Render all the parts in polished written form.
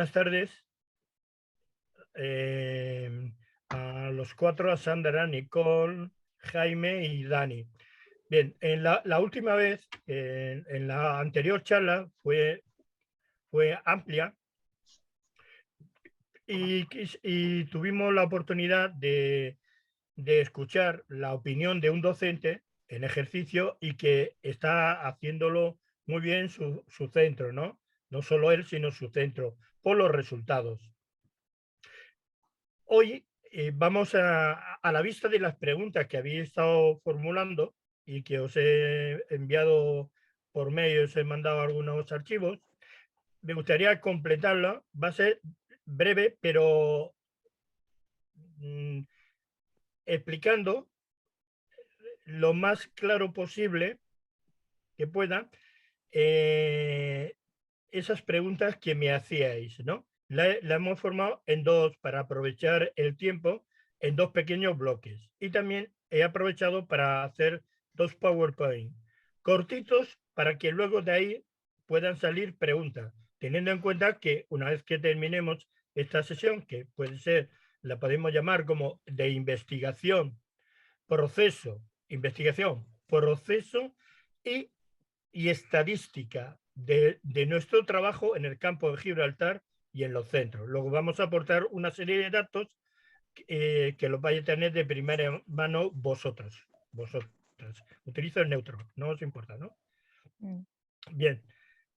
buenas tardes a los cuatro, a Sandra, Nicole, Jaime y Dani. Bien, en la última vez, en la anterior charla fue amplia y tuvimos la oportunidad de escuchar la opinión de un docente en ejercicio y que está haciéndolo muy bien su centro, ¿no? No solo él, sino su centro, por los resultados. Hoy vamos a la vista de las preguntas que habéis estado formulando y que os he enviado por mail, os he mandado algunos archivos. Me gustaría completarla. Va a ser breve, pero explicando lo más claro posible que pueda esas preguntas que me hacíais, ¿no? La hemos formado en dos, para aprovechar el tiempo, en dos pequeños bloques. Y también he aprovechado para hacer dos PowerPoint cortitos para que luego de ahí puedan salir preguntas, teniendo en cuenta que una vez que terminemos esta sesión, que puede ser, la podemos llamar como de investigación, investigación, proceso y estadística de nuestro trabajo en el campo de Gibraltar y en los centros. Luego vamos a aportar una serie de datos que los vais a tener de primera mano vosotras. Utilizo el neutro, no os importa, ¿no? Bien,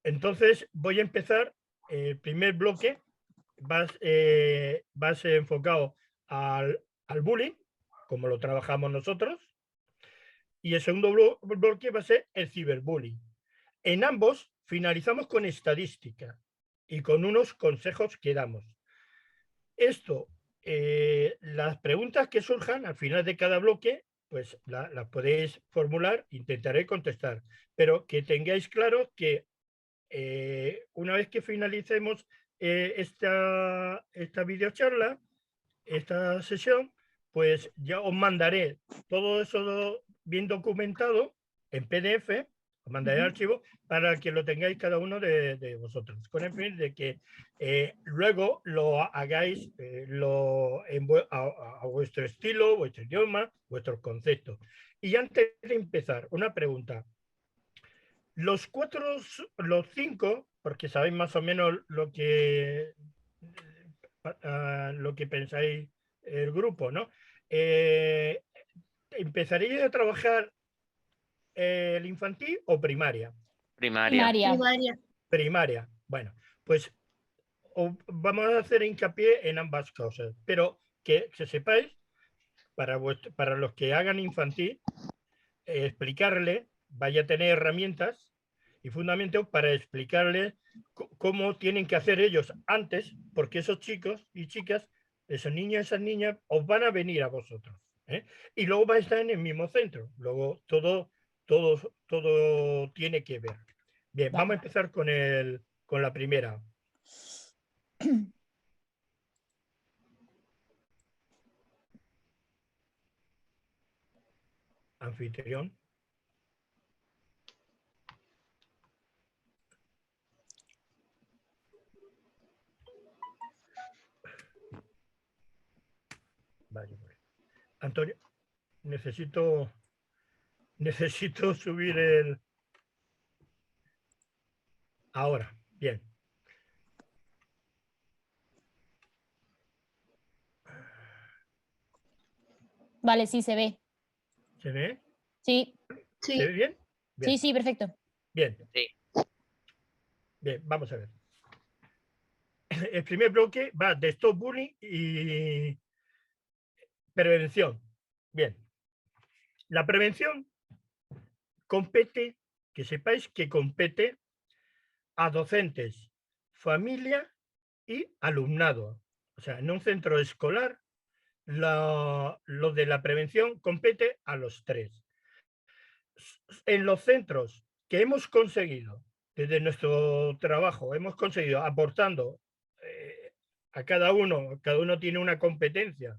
entonces voy a empezar. El primer bloque va a ser enfocado al bullying, como lo trabajamos nosotros, y el segundo bloque va a ser el ciberbullying. En ambos finalizamos con estadística y con unos consejos que damos. Esto, las preguntas que surjan al final de cada bloque, pues las podéis formular, intentaré contestar, pero que tengáis claro que una vez que finalicemos esta videocharla, esta sesión, pues ya os mandaré todo eso bien documentado en PDF, os mandaré el archivo para que lo tengáis cada uno de vosotros, con el fin de que luego lo hagáis a vuestro estilo, vuestro idioma, vuestros conceptos. Y antes de empezar, una pregunta. Los cinco, porque sabéis más o menos lo que pensáis el grupo, ¿no? ¿Empezaréis a trabajar el infantil o primaria? Primaria. Bueno, pues vamos a hacer hincapié en ambas cosas, pero que sepáis, para los que hagan infantil, explicarle, vaya a tener herramientas y fundamentos para explicarles cómo tienen que hacer ellos antes, porque esos chicos y chicas, esos niños y esas niñas, os van a venir a vosotros. Y luego va a estar en el mismo centro. Luego todo tiene que ver. Bien, vamos a empezar con la primera. Anfitrión. Vale. Antonio, necesito subir el... Ahora, bien. Vale, sí, se ve. ¿Se ve? Sí. ¿Se ve bien? Bien. Sí, perfecto. Bien. Bien, vamos a ver. El primer bloque va de stop bullying y prevención. Bien. La prevención compete, que sepáis que compete a docentes, familia y alumnado. O sea, en un centro escolar, lo de la prevención compete a los tres. En los centros que hemos conseguido, desde nuestro trabajo, hemos conseguido aportando a cada uno tiene una competencia,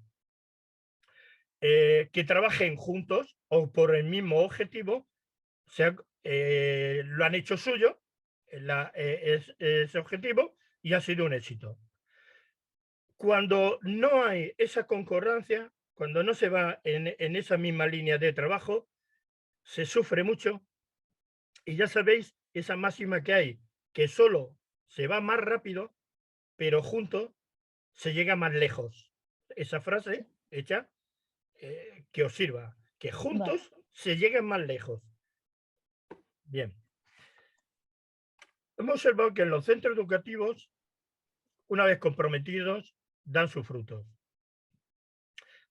que trabajen juntos o por el mismo objetivo, lo han hecho suyo, ese objetivo, y ha sido un éxito. Cuando no hay esa concordancia, cuando no se va en esa misma línea de trabajo, se sufre mucho y ya sabéis esa máxima que hay, que solo se va más rápido, pero juntos se llega más lejos. Esa frase hecha que os sirva, que Vale. juntos se lleguen más lejos. Bien. Hemos observado que en los centros educativos, una vez comprometidos, dan sus frutos.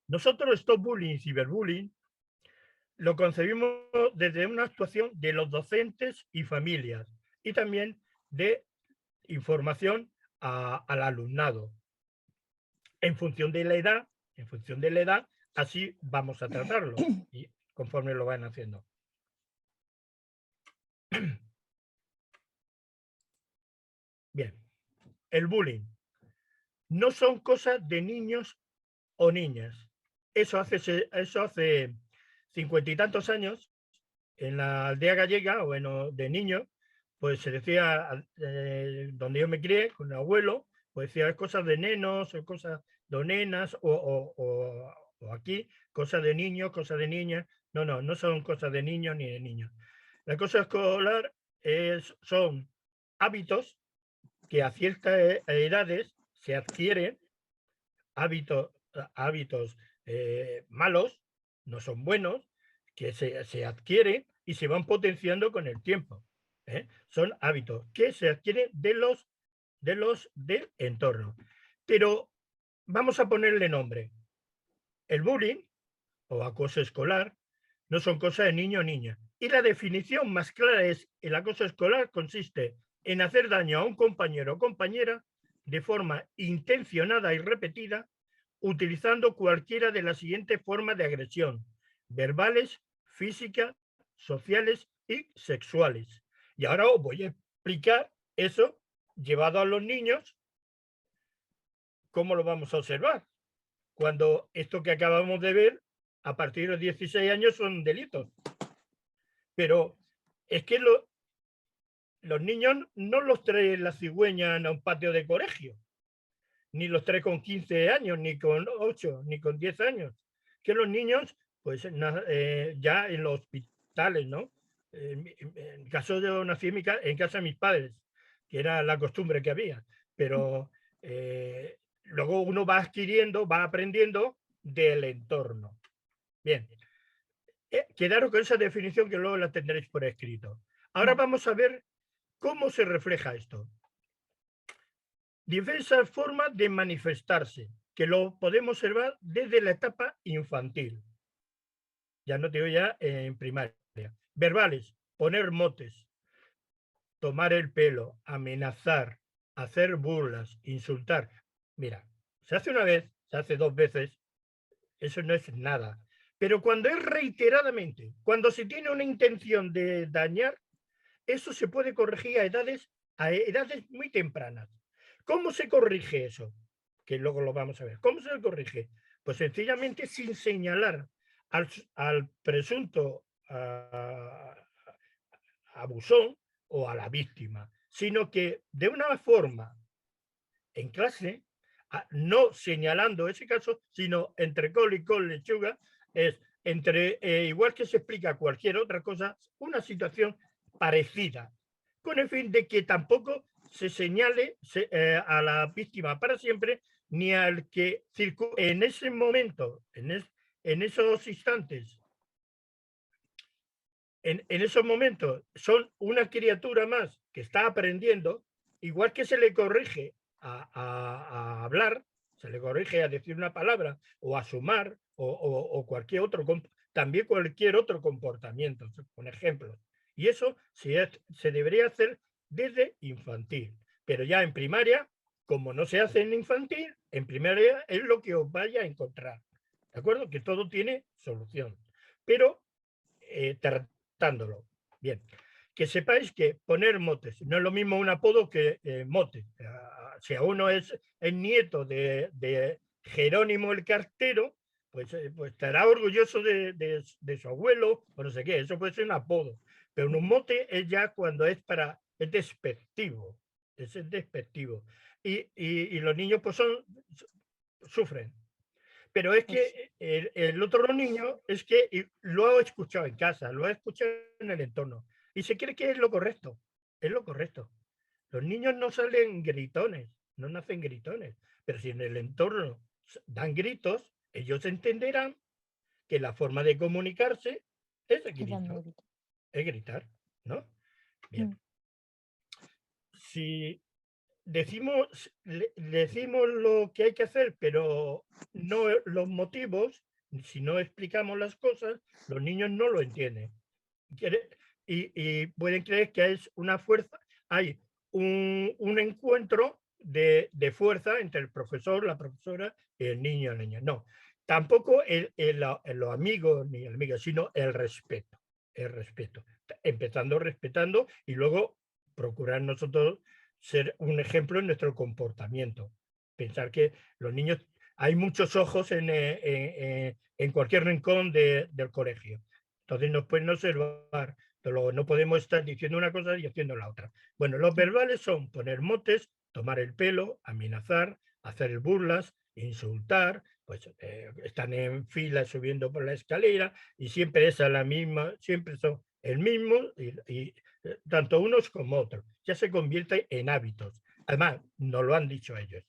Nosotros Stop Bullying y Ciberbullying lo concebimos desde una actuación de los docentes y familias y también de información al alumnado. En función de la edad, así vamos a tratarlo y conforme lo van haciendo. Bien, el bullying no son cosas de niños o niñas. Eso hace 50 y tantos años, en la aldea gallega, bueno, de niño, pues se decía, donde yo me crié, con el abuelo, pues decía, es cosas de nenos, o cosas de nenas, o aquí, cosas de niños, cosas de niñas. No, no, no son cosas de niños ni de niños. La cosa escolar son hábitos que a ciertas edades se adquieren, hábitos malos, no son buenos, que se adquieren y se van potenciando con el tiempo. Son hábitos que se adquieren del entorno. Pero vamos a ponerle nombre. El bullying o acoso escolar no son cosas de niño o niña. Y la definición más clara es: el acoso escolar consiste en hacer daño a un compañero o compañera de forma intencionada y repetida, utilizando cualquiera de las siguientes formas de agresión: verbales, físicas, sociales y sexuales. Y ahora os voy a explicar eso llevado a los niños, cómo lo vamos a observar. Cuando esto que acabamos de ver, a partir de los 16 años, son delitos. Pero es que los niños no los trae la cigüeña a un patio de colegio, ni los trae con 15 años, ni con 8, ni con 10 años. Que los niños, pues ya en los hospitales, ¿no? En el caso de yo nací en casa de mis padres, que era la costumbre que había, pero luego uno va adquiriendo, va aprendiendo del entorno. Bien, quedaros con esa definición que luego la tendréis por escrito. Ahora Vale. vamos a ver cómo se refleja esto. Diversas formas de manifestarse, que lo podemos observar desde la etapa infantil. Ya no te digo ya en primaria. Verbales, poner motes, tomar el pelo, amenazar, hacer burlas, insultar. Mira, se hace una vez, se hace 2 veces, eso no es nada. Pero cuando es reiteradamente, cuando se tiene una intención de dañar, eso se puede corregir a edades muy tempranas. ¿Cómo se corrige eso? Que luego lo vamos a ver. ¿Cómo se corrige? Pues sencillamente sin señalar al presunto abusón o a la víctima, sino que de una forma en clase, no señalando ese caso, sino entre col y col lechuga, es igual que se explica cualquier otra cosa, una situación parecida, con el fin de que tampoco se señale a la víctima para siempre, ni al que en ese momento, en esos instantes, en esos momentos, son una criatura más que está aprendiendo, igual que se le corrige a hablar, se le corrige a decir una palabra o a sumar o cualquier otro, también cualquier otro comportamiento, por ejemplo. Y eso se debería hacer desde infantil. Pero ya en primaria, como no se hace en infantil, en primaria es lo que os vaya a encontrar. ¿De acuerdo? Que todo tiene solución. Pero tratándolo. Bien. Que sepáis que poner motes no es lo mismo un apodo que mote. Si a uno es el nieto de Jerónimo el Cartero, pues estará orgulloso de su abuelo o no sé qué. Eso puede ser un apodo. Pero un mote es ya cuando es despectivo. ese es despectivo. Y los niños pues sufren. Pero es que el otro niño es que lo ha escuchado en casa, lo ha escuchado en el entorno y se cree que es lo correcto. Es lo correcto. Los niños no salen gritones, no nacen gritones, pero si en el entorno dan gritos, ellos entenderán que la forma de comunicarse es es gritar, ¿no? Bien. Si decimos lo que hay que hacer, pero no los motivos, si no explicamos las cosas, los niños no lo entienden. Y pueden creer que es una fuerza, hay un encuentro de fuerza entre el profesor, la profesora y el niño o la niña. No, tampoco los amigos ni el amigo, sino el respeto. El respeto. Empezando respetando y luego procurar nosotros ser un ejemplo en nuestro comportamiento. Pensar que los niños, hay muchos ojos en cualquier rincón del colegio. Entonces nos pueden observar, pero no podemos estar diciendo una cosa y haciendo la otra. Bueno, los verbales son poner motes, tomar el pelo, amenazar, hacer burlas, insultar, pues están en fila subiendo por la escalera y siempre es la misma, siempre son el mismo y tanto unos como otros. Ya se convierte en hábitos. Además, nos lo han dicho ellos.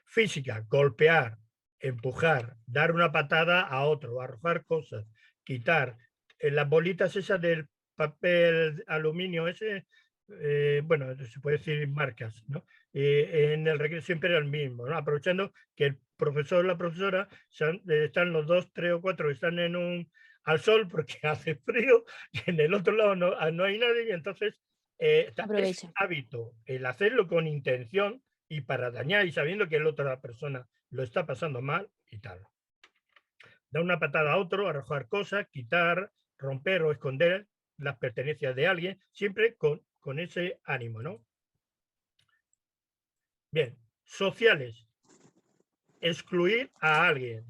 Física, golpear, empujar, dar una patada a otro, arrojar cosas, quitar, las bolitas esas del papel aluminio ese, bueno, se puede decir marcas, ¿no? En el recreo siempre era el mismo, ¿no? Aprovechando que el profesor o la profesora están los 2, 3 o 4 que están al sol porque hace frío y en el otro lado no hay nadie y entonces es Aprovecha. hábito el hacerlo con intención y para dañar y sabiendo que la otra persona lo está pasando mal y tal. Dar una patada a otro, arrojar cosas, quitar, romper o esconder las pertenencias de alguien, siempre con ese ánimo, ¿no? Bien, sociales. Excluir a alguien.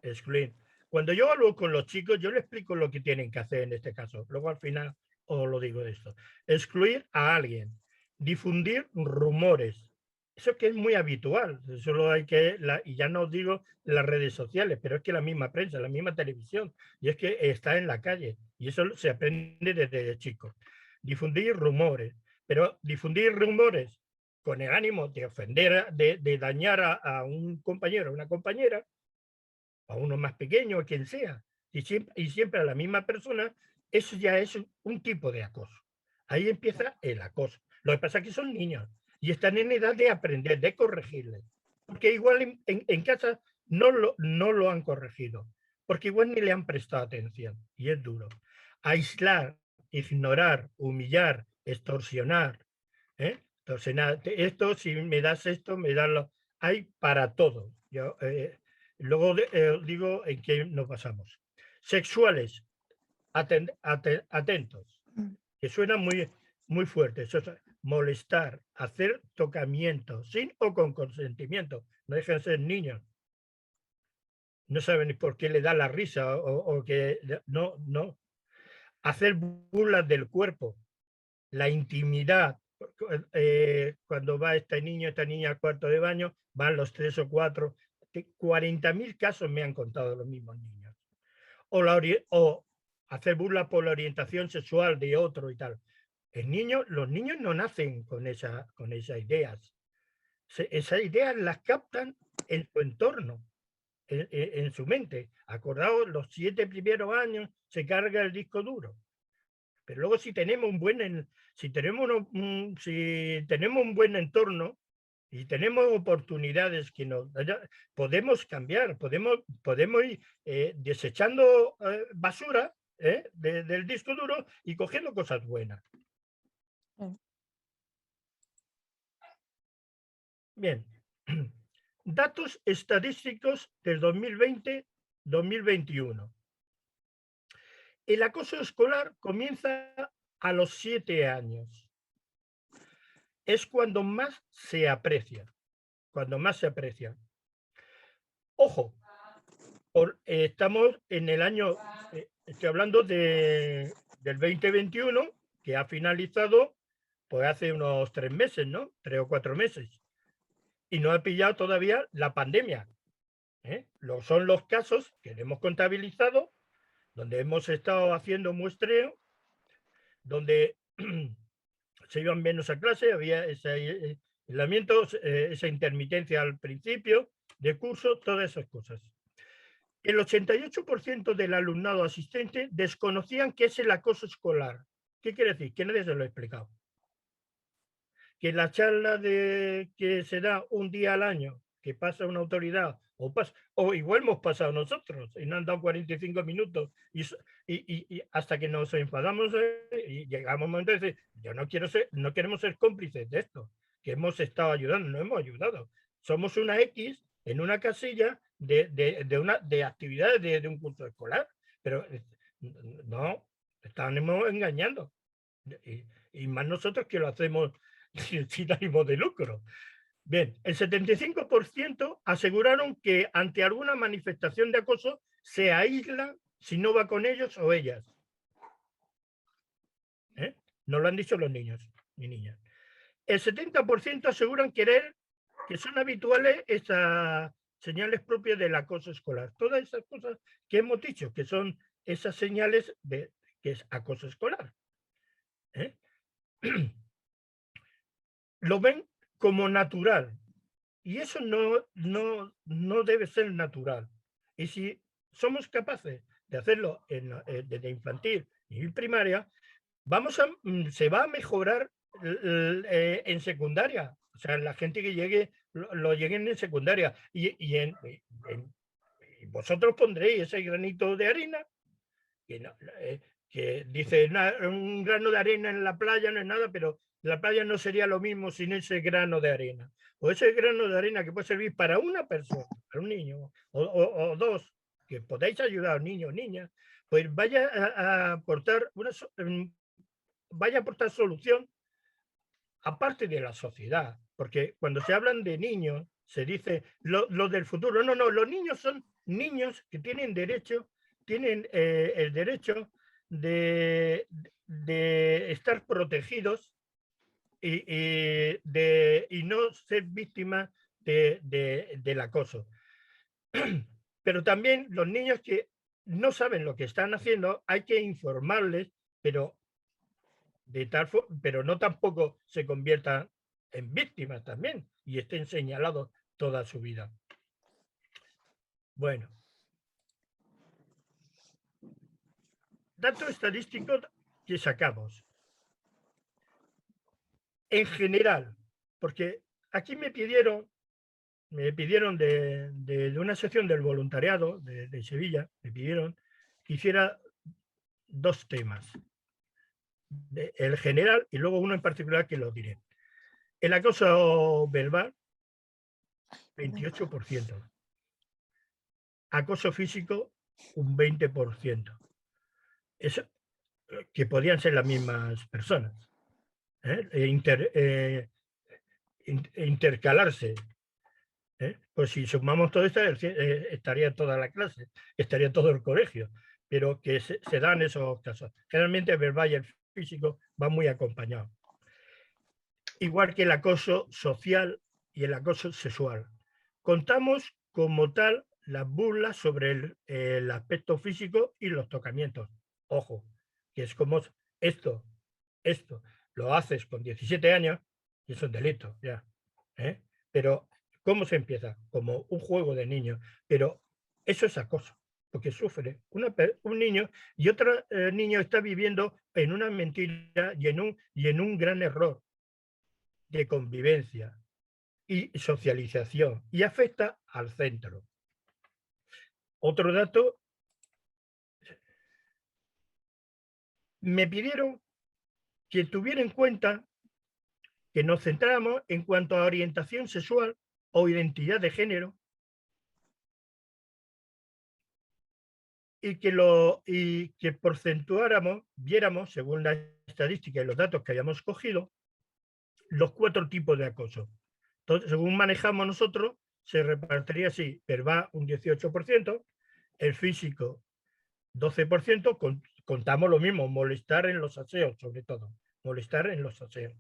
Excluir. Cuando yo hablo con los chicos, yo les explico lo que tienen que hacer en este caso. Luego al final os lo digo de esto. Excluir a alguien. Difundir rumores. Eso que es muy habitual. Solo hay que, y ya no os digo las redes sociales, pero es que la misma prensa, la misma televisión, y es que está en la calle. Y eso se aprende desde chicos. Difundir rumores. Pero difundir rumores con el ánimo de ofender, de dañar a un compañero, a una compañera, a uno más pequeño, a quien sea, y siempre a la misma persona, eso ya es un tipo de acoso. Ahí empieza el acoso. Lo que pasa es que son niños y están en edad de aprender, de corregirles. Porque igual en casa no lo han corregido, porque igual ni le han prestado atención y es duro. Aislar, ignorar, humillar, extorsionar. Entonces, esto, si me das esto, me das lo... Hay para todo. Yo, luego digo en qué nos basamos. Sexuales, atentos, que suena muy fuerte. Eso es molestar, hacer tocamientos, sin o con consentimiento. No dejan de ser niños. No saben por qué le da la risa o que... No. Hacer burlas del cuerpo, la intimidad. Cuando va este niño, esta niña al cuarto de baño, van los 3 o 4, 40.000 casos me han contado los mismos niños. O hacer burla por la orientación sexual de otro y tal. Los niños no nacen con esas ideas. Esas ideas las captan en su entorno, en su mente. Acordaos, los 7 primeros años se carga el disco duro. Pero luego si tenemos si tenemos un buen entorno y tenemos oportunidades que podemos cambiar, podemos ir desechando basura del disco duro y cogiendo cosas buenas. Bien. Datos estadísticos del 2020-2021. El acoso escolar comienza a los 7 años. Es cuando más se aprecia. Ojo, estamos en el año, estoy hablando del 2021, que ha finalizado pues hace unos 3 meses, ¿no? 3 o 4 meses. Y no ha pillado todavía la pandemia. Son los casos que hemos contabilizado, donde hemos estado haciendo muestreo, donde se iban menos a clase, había ese aislamiento, esa intermitencia al principio de curso, todas esas cosas. El 88% del alumnado asistente desconocían qué es el acoso escolar. ¿Qué quiere decir? Que nadie se lo ha explicado. Que la charla que se da un día al año, que pasa una autoridad, o igual hemos pasado nosotros, y nos han dado 45 minutos, y hasta que nos enfadamos y llegamos a un momento de decir, no queremos ser cómplices de esto, que hemos estado ayudando, no hemos ayudado. Somos una X en una casilla de actividades de un curso escolar, pero no, estamos engañando. Y más nosotros que lo hacemos sin ánimo de lucro. Bien, el 75% aseguraron que ante alguna manifestación de acoso se aísla si no va con ellos o ellas. Nos lo han dicho los niños y niñas. El 70% aseguran que son habituales esas señales propias del acoso escolar. Todas esas cosas que hemos dicho, que son esas señales de que es acoso escolar. Lo ven como natural. Y eso no debe ser natural. Y si somos capaces de hacerlo desde infantil y primaria, se va a mejorar en secundaria. O sea, la gente que llegue, lo lleguen en secundaria. Y vosotros pondréis ese granito de arena, que dice, un grano de arena en la playa no es nada, pero la playa no sería lo mismo sin ese grano de arena. O ese grano de arena que puede servir para una persona, para un niño, o dos, que podáis ayudar a un niño o niña, pues vaya a aportar solución aparte de la sociedad. Porque cuando se hablan de niños, se dice lo del futuro. No, los niños son niños que tienen el derecho de estar protegidos y no ser víctimas del acoso. Pero también los niños que no saben lo que están haciendo, hay que informarles, pero no tampoco se conviertan en víctimas también y estén señalados toda su vida. Bueno. Datos estadísticos que sacamos. En general, porque aquí me pidieron de una sección del voluntariado de Sevilla, me pidieron que hiciera 2 temas. El general y luego uno en particular que lo diré. El acoso verbal, 28%. Acoso físico, un 20%. Eso, que podían ser las mismas personas. Intercalarse. Pues si sumamos todo esto, estaría toda la clase, estaría todo el colegio, pero que se dan esos casos. Generalmente el verbal y el físico van muy acompañados. Igual que el acoso social y el acoso sexual. Contamos como tal las burlas sobre el aspecto físico y los tocamientos. Ojo, que es como esto lo haces con 17 años y es un delito ya. Pero ¿cómo se empieza? Como un juego de niños, pero eso es acoso, porque sufre un niño y otro niño está viviendo en una mentira y en un gran error de convivencia y socialización y afecta al centro. Otro dato, me pidieron que tuviera en cuenta que nos centráramos en cuanto a orientación sexual o identidad de género y que porcentuáramos, viéramos, según la estadística y los datos que hayamos cogido, los 4 tipos de acoso. Entonces, según manejamos nosotros, se repartiría así: verbal un 18%, el físico 12%, contamos lo mismo, molestar en los aseos, sobre todo, molestar en los aseos.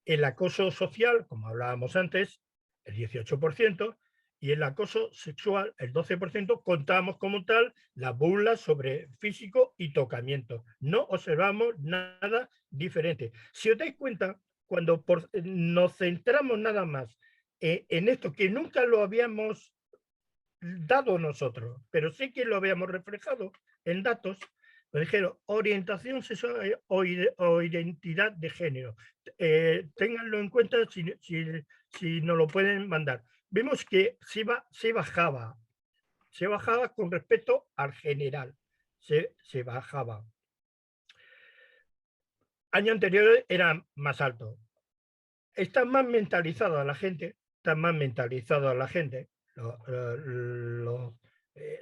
El acoso social, como hablábamos antes, el 18%, y el acoso sexual, el 12%, contamos como tal las burlas sobre físico y tocamiento. No observamos nada diferente. Si os dais cuenta, cuando nos centramos nada más en esto que nunca lo habíamos dado nosotros, pero sí que lo habíamos reflejado en datos, me dijeron orientación sexual o identidad de género. Ténganlo en cuenta si nos lo pueden mandar. Vimos que se bajaba con respecto al general, se bajaba. Año anterior era más alto. Está más mentalizada la gente,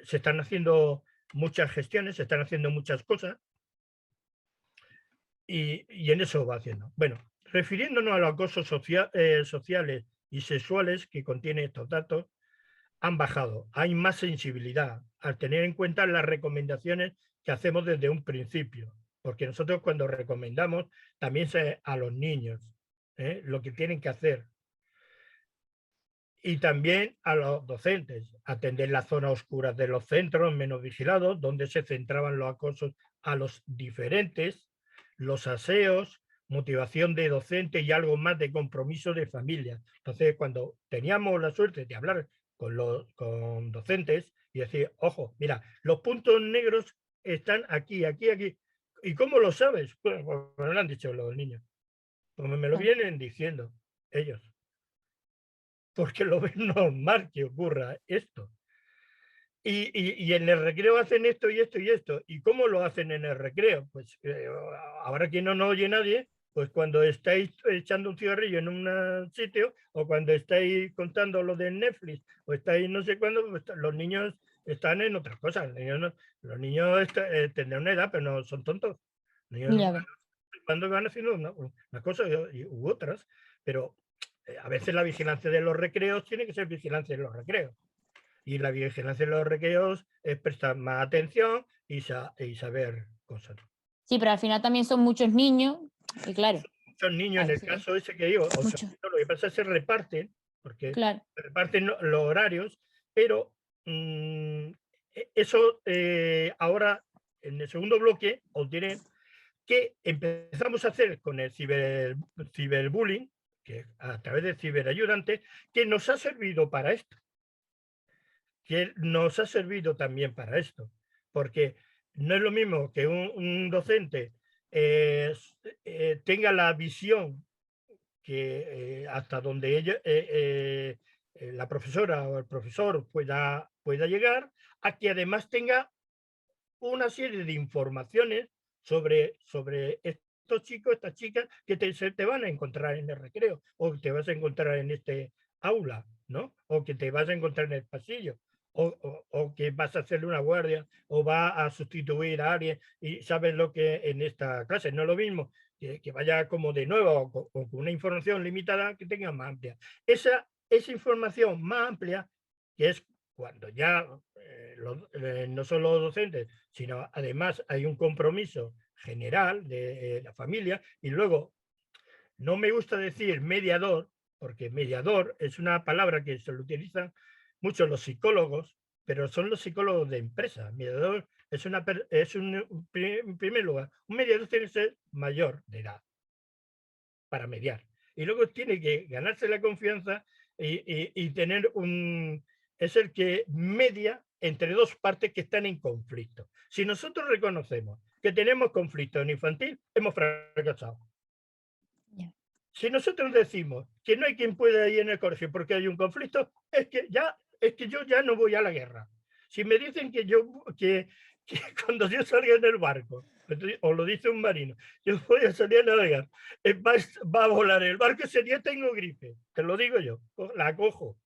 se están haciendo muchas gestiones, se están haciendo muchas cosas y en eso va haciendo. Bueno, refiriéndonos a los acosos sociales y sexuales que contienen estos datos, han bajado. Hay más sensibilidad al tener en cuenta las recomendaciones que hacemos desde un principio, porque nosotros cuando recomendamos también a los niños lo que tienen que hacer. Y también a los docentes, atender las zonas oscuras de los centros menos vigilados, donde se centraban los acosos a los diferentes, los aseos, motivación de docente y algo más de compromiso de familia. Entonces, cuando teníamos la suerte de hablar con docentes y decir, ojo, mira, los puntos negros están aquí, aquí, aquí. ¿Y cómo lo sabes? Pues me lo han dicho los niños. Pues me lo vienen diciendo ellos. Porque lo ven normal que ocurra esto. Y en el recreo hacen esto y esto y esto. ¿Y cómo lo hacen en el recreo? Pues ahora que no nos oye nadie, pues cuando estáis echando un cigarrillo en un sitio o cuando estáis contando lo de Netflix o estáis no sé cuándo, pues, los niños están en otras cosas. Los niños tendrán una edad, pero no son tontos. Los niños cuando van haciendo una cosa u otras, pero a veces la vigilancia de los recreos tiene que ser vigilancia de los recreos. Y la vigilancia de los recreos es prestar más atención y saber cosas. Sí, pero al final también son muchos niños, y claro. Muchos niños, en el caso ese que digo, o sea, lo que pasa es que se reparten, porque se reparten los horarios, pero eso ahora, en el segundo bloque, os diré que empezamos a hacer con el ciberbullying, que a través de ciberayudantes, que nos ha servido para esto. Que nos ha servido también para esto, porque no es lo mismo que un docente tenga la visión que hasta donde la profesora o el profesor pueda llegar, a que además tenga una serie de informaciones sobre estos chicos, estas chicas, que te van a encontrar en el recreo, o te vas a encontrar en este aula, ¿no? O que te vas a encontrar en el pasillo, o que vas a hacerle una guardia, o va a sustituir a alguien, y sabes lo que en esta clase. No es lo mismo que vaya como de nuevo, o con una información limitada que tenga más amplia. Esa información más amplia, que es cuando ya no solo los docentes, sino además hay un compromiso general de la familia, y luego no me gusta decir mediador, porque mediador es una palabra que se lo utilizan mucho los psicólogos, pero son los psicólogos de empresa. Mediador en primer lugar, un mediador tiene que ser mayor de edad para mediar. Y luego tiene que ganarse la confianza y tener es el que media entre dos partes que están en conflicto. Si nosotros reconocemos que tenemos conflicto en infantil, hemos fracasado. Si nosotros decimos que no hay quien pueda ir en el colegio porque hay un conflicto, es que yo ya no voy a la guerra. Si me dicen que cuando yo salga en el barco, o lo dice un marino, yo voy a salir a navegar, va a volar el barco, ese día tengo gripe, te lo digo yo, la cojo.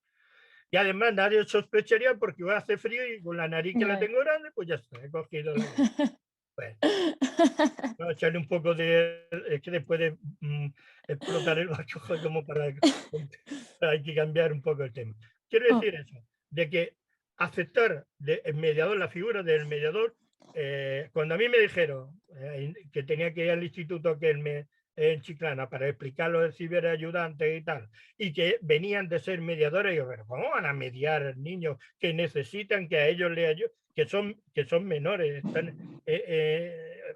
Y además nadie sospecharía porque va a hacer frío y con la nariz que la tengo grande, pues ya está, he cogido la gripe. Bueno, voy a echarle un poco es que después de explotar el barco, como hay que cambiar un poco el tema. Quiero decir eso, de que aceptar el mediador, la figura del mediador, cuando a mí me dijeron que tenía que ir al instituto, que en Chiclana para explicarlo de ciberayudantes y tal, y que venían de ser mediadores, y yo, pero ¿cómo van a mediar niños que necesitan que a ellos le ayuden? Que son menores,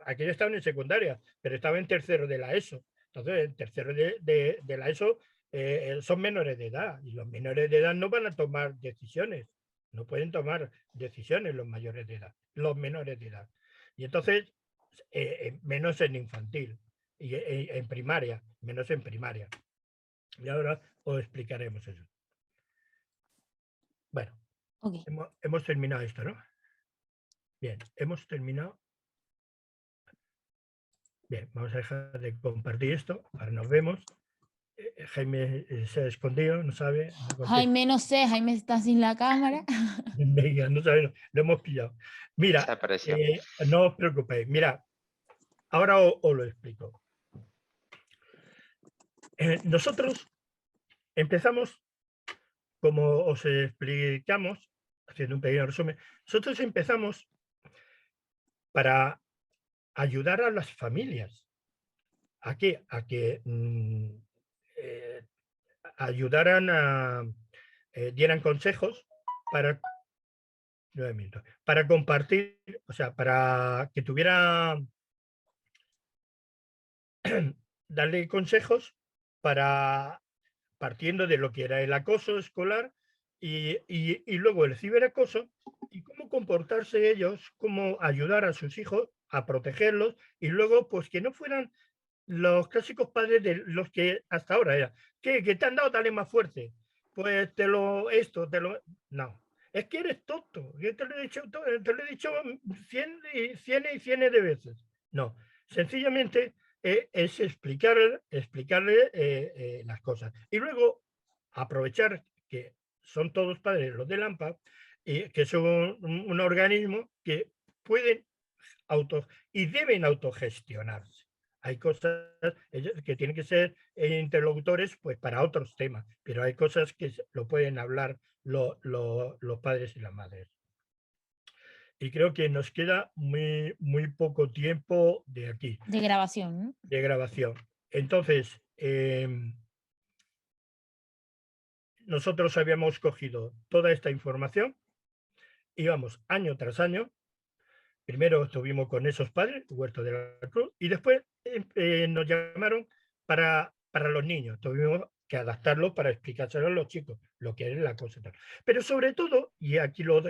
aquellos estaban en secundaria, pero estaban en tercero de la ESO. Entonces, en tercero de la ESO son menores de edad, y los menores de edad no van a tomar decisiones, no pueden tomar decisiones los mayores de edad, los menores de edad. Y entonces, menos en infantil y en primaria, menos en primaria. Y ahora os explicaremos eso. Bueno, Ok. hemos terminado esto, ¿no? Bien, hemos terminado. Bien, vamos a dejar de compartir esto. Ahora nos vemos. Jaime se ha escondido, no sabe. No contesta. Jaime, no sé, Jaime está sin la cámara. Venga, no sabe, lo hemos pillado. Mira, Desapareció. no os preocupéis. Mira, ahora os lo explico. Nosotros empezamos, como os explicamos, haciendo un pequeño resumen, nosotros empezamos para ayudar a las familias. ¿A qué? A que ayudaran a, dieran consejos para, 9 minutos, para compartir, o sea, para que tuviera, darle consejos para, partiendo de lo que era el acoso escolar y luego el ciberacoso y cómo comportarse ellos, cómo ayudar a sus hijos a protegerlos y luego pues que no fueran los clásicos padres de los que hasta ahora era, ¿qué? ¿Que te han dado? Dale más fuerte. Pues no. Es que eres tonto. Yo te lo he dicho, cien y cienes de veces. No. Sencillamente es explicarle las cosas. Y luego aprovechar que son todos padres los de Lampa, y que son un organismo que pueden y deben autogestionarse. Hay cosas que tienen que ser interlocutores pues, para otros temas, pero hay cosas que lo pueden hablar los padres y las madres. Y creo que nos queda muy poco tiempo de aquí. De grabación, ¿no? De grabación. Entonces, nosotros habíamos cogido toda esta información, íbamos año tras año. Primero estuvimos con esos padres, Huerto de la Cruz, y después nos llamaron para los niños. Tuvimos que adaptarlo para explicárselo a los chicos, lo que es la cosa. Pero sobre todo, y aquí lo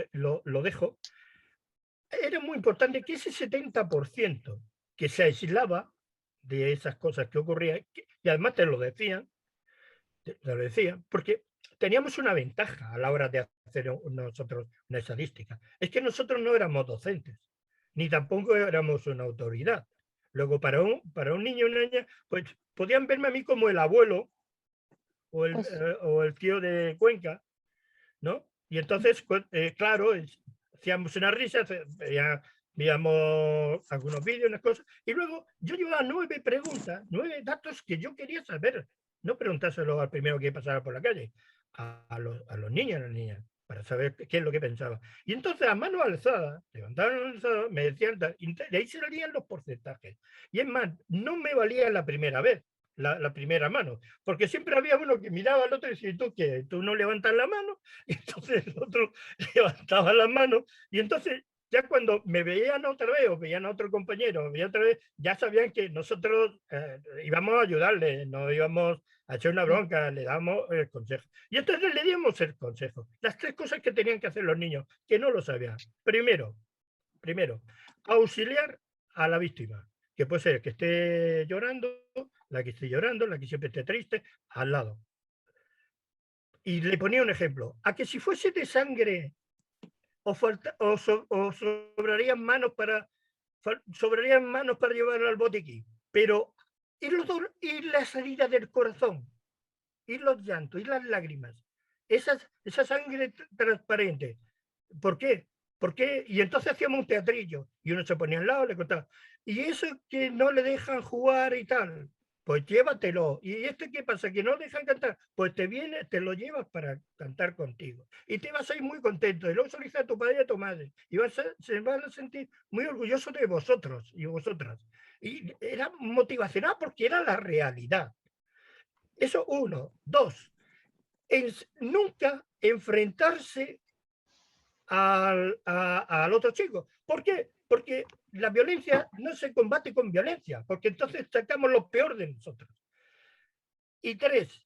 dejo, era muy importante que ese 70% que se aislaba de esas cosas que ocurrían, y además te lo decían, porque teníamos una ventaja a la hora de hacer nosotros una estadística. Es que nosotros no éramos docentes, ni tampoco éramos una autoridad. Luego, para un niño o una niña, pues podían verme a mí como el abuelo o el tío de Cuenca, ¿no? Y entonces, pues, claro, hacíamos una risa, veíamos algunos vídeos, unas cosas, y luego yo llevaba 9 preguntas, 9 datos que yo quería saber. No preguntárselo al primero que pasara por la calle, a los niños y a las niñas, para saber qué es lo que pensaba. Y entonces a mano alzada, levantaban la mano alzada, me decían, y de ahí salían los porcentajes. Y es más, no me valía la primera vez, la primera mano, porque siempre había uno que miraba al otro y decía, ¿tú qué? ¿Tú no levantas la mano? Y entonces el otro levantaba la mano y entonces ya cuando me veían otra vez o veían a otro compañero, me veían otra vez, ya sabían que nosotros íbamos a ayudarle, no íbamos a echar una bronca, le damos el consejo. Y entonces le dimos el consejo. Las 3 cosas que tenían que hacer los niños, que no lo sabían. Primero, auxiliar a la víctima, que puede ser que esté llorando, la que esté llorando, la que siempre esté triste, al lado. Y le ponía un ejemplo, a que si fuese de sangre o sobrarían manos para llevarlo al botiquín, pero y la salida del corazón, y los llantos, y las lágrimas, esa sangre transparente, ¿por qué? ¿Por qué? Y entonces hacíamos un teatrillo, y uno se ponía al lado, le contaba, y eso que no le dejan jugar y tal, pues llévatelo. ¿Y qué pasa? ¿Que no dejan cantar? Pues te lo llevas para cantar contigo. Y te vas a ir muy contento. Y luego se lo dices a tu padre y a tu madre. Y se van a sentir muy orgullosos de vosotros y vosotras. Y era motivacional porque era la realidad. Eso uno. Dos, nunca enfrentarse al otro chico. ¿Por qué? Porque la violencia no se combate con violencia, porque entonces sacamos lo peor de nosotros. Y tres,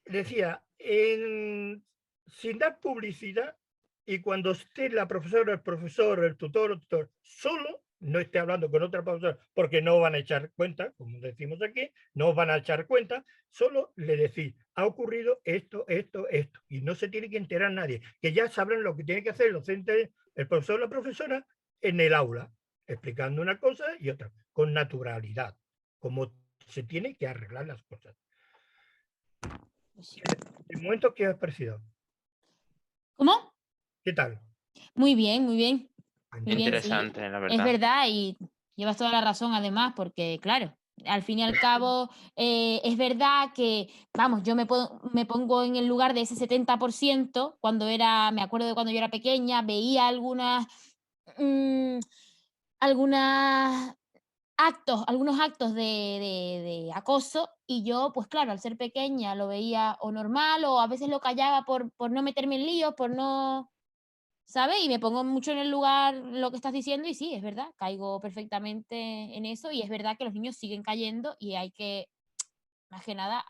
decía, sin dar publicidad, y cuando esté la profesora, el profesor, el tutor, solo, no esté hablando con otra profesora, porque no van a echar cuenta, como decimos aquí, no van a echar cuenta, solo le decís, ha ocurrido esto, esto, esto, y no se tiene que enterar nadie, que ya sabrán lo que tiene que hacer el docente, el profesor o la profesora en el aula, explicando una cosa y otra, con naturalidad, como se tiene que arreglar las cosas. ¿De momento qué has parecido? ¿Cómo? ¿Qué tal? Muy bien, muy bien. Muy bien, sí. Interesante, la Es verdad. verdad y llevas toda la razón además, porque claro, al fin y al cabo, es verdad que, vamos, yo me pongo en el lugar de ese 70% cuando me acuerdo de cuando yo era pequeña, veía mm, algunas algunos actos de acoso y yo, pues claro, al ser pequeña lo veía o normal o a veces lo callaba por no meterme en líos, por no, ¿sabes? Y me pongo mucho en el lugar lo que estás diciendo y sí, es verdad, caigo perfectamente en eso y es verdad que los niños siguen cayendo y hay que, más que nada,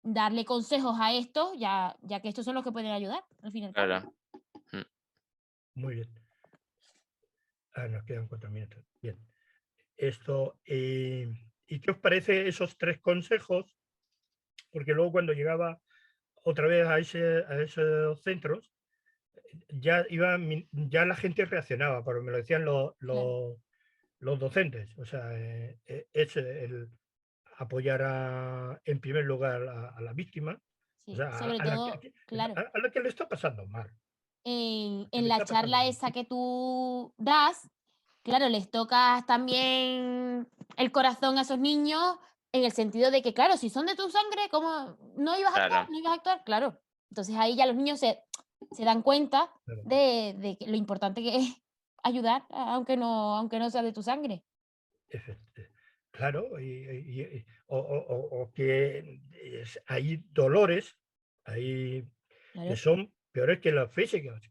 darle consejos a estos, ya que estos son los que pueden ayudar, al fin y al cabo. Claro. Muy bien. Nos quedan 4 minutos. Bien. ¿Y qué os parece esos 3 consejos? Porque luego cuando llegaba otra vez a esos centros, ya la gente reaccionaba, porque me lo decían Claro. los docentes. O sea, es el apoyar en primer lugar a la víctima, o Sí, sea, sobre todo, claro, a la que le está pasando mal. Que en le la está pasando charla mal. esa que tú das, claro, les tocas también el corazón a esos niños en el sentido de que, claro, si son de tu sangre, ¿cómo no ibas a actuar? Claro. ¿No ibas a actuar? Claro. Entonces ahí ya los niños se dan cuenta Claro. de lo importante que es ayudar, aunque no sea de tu sangre. Claro, o que hay dolores ahí que Claro, son peores que los físicos, sí,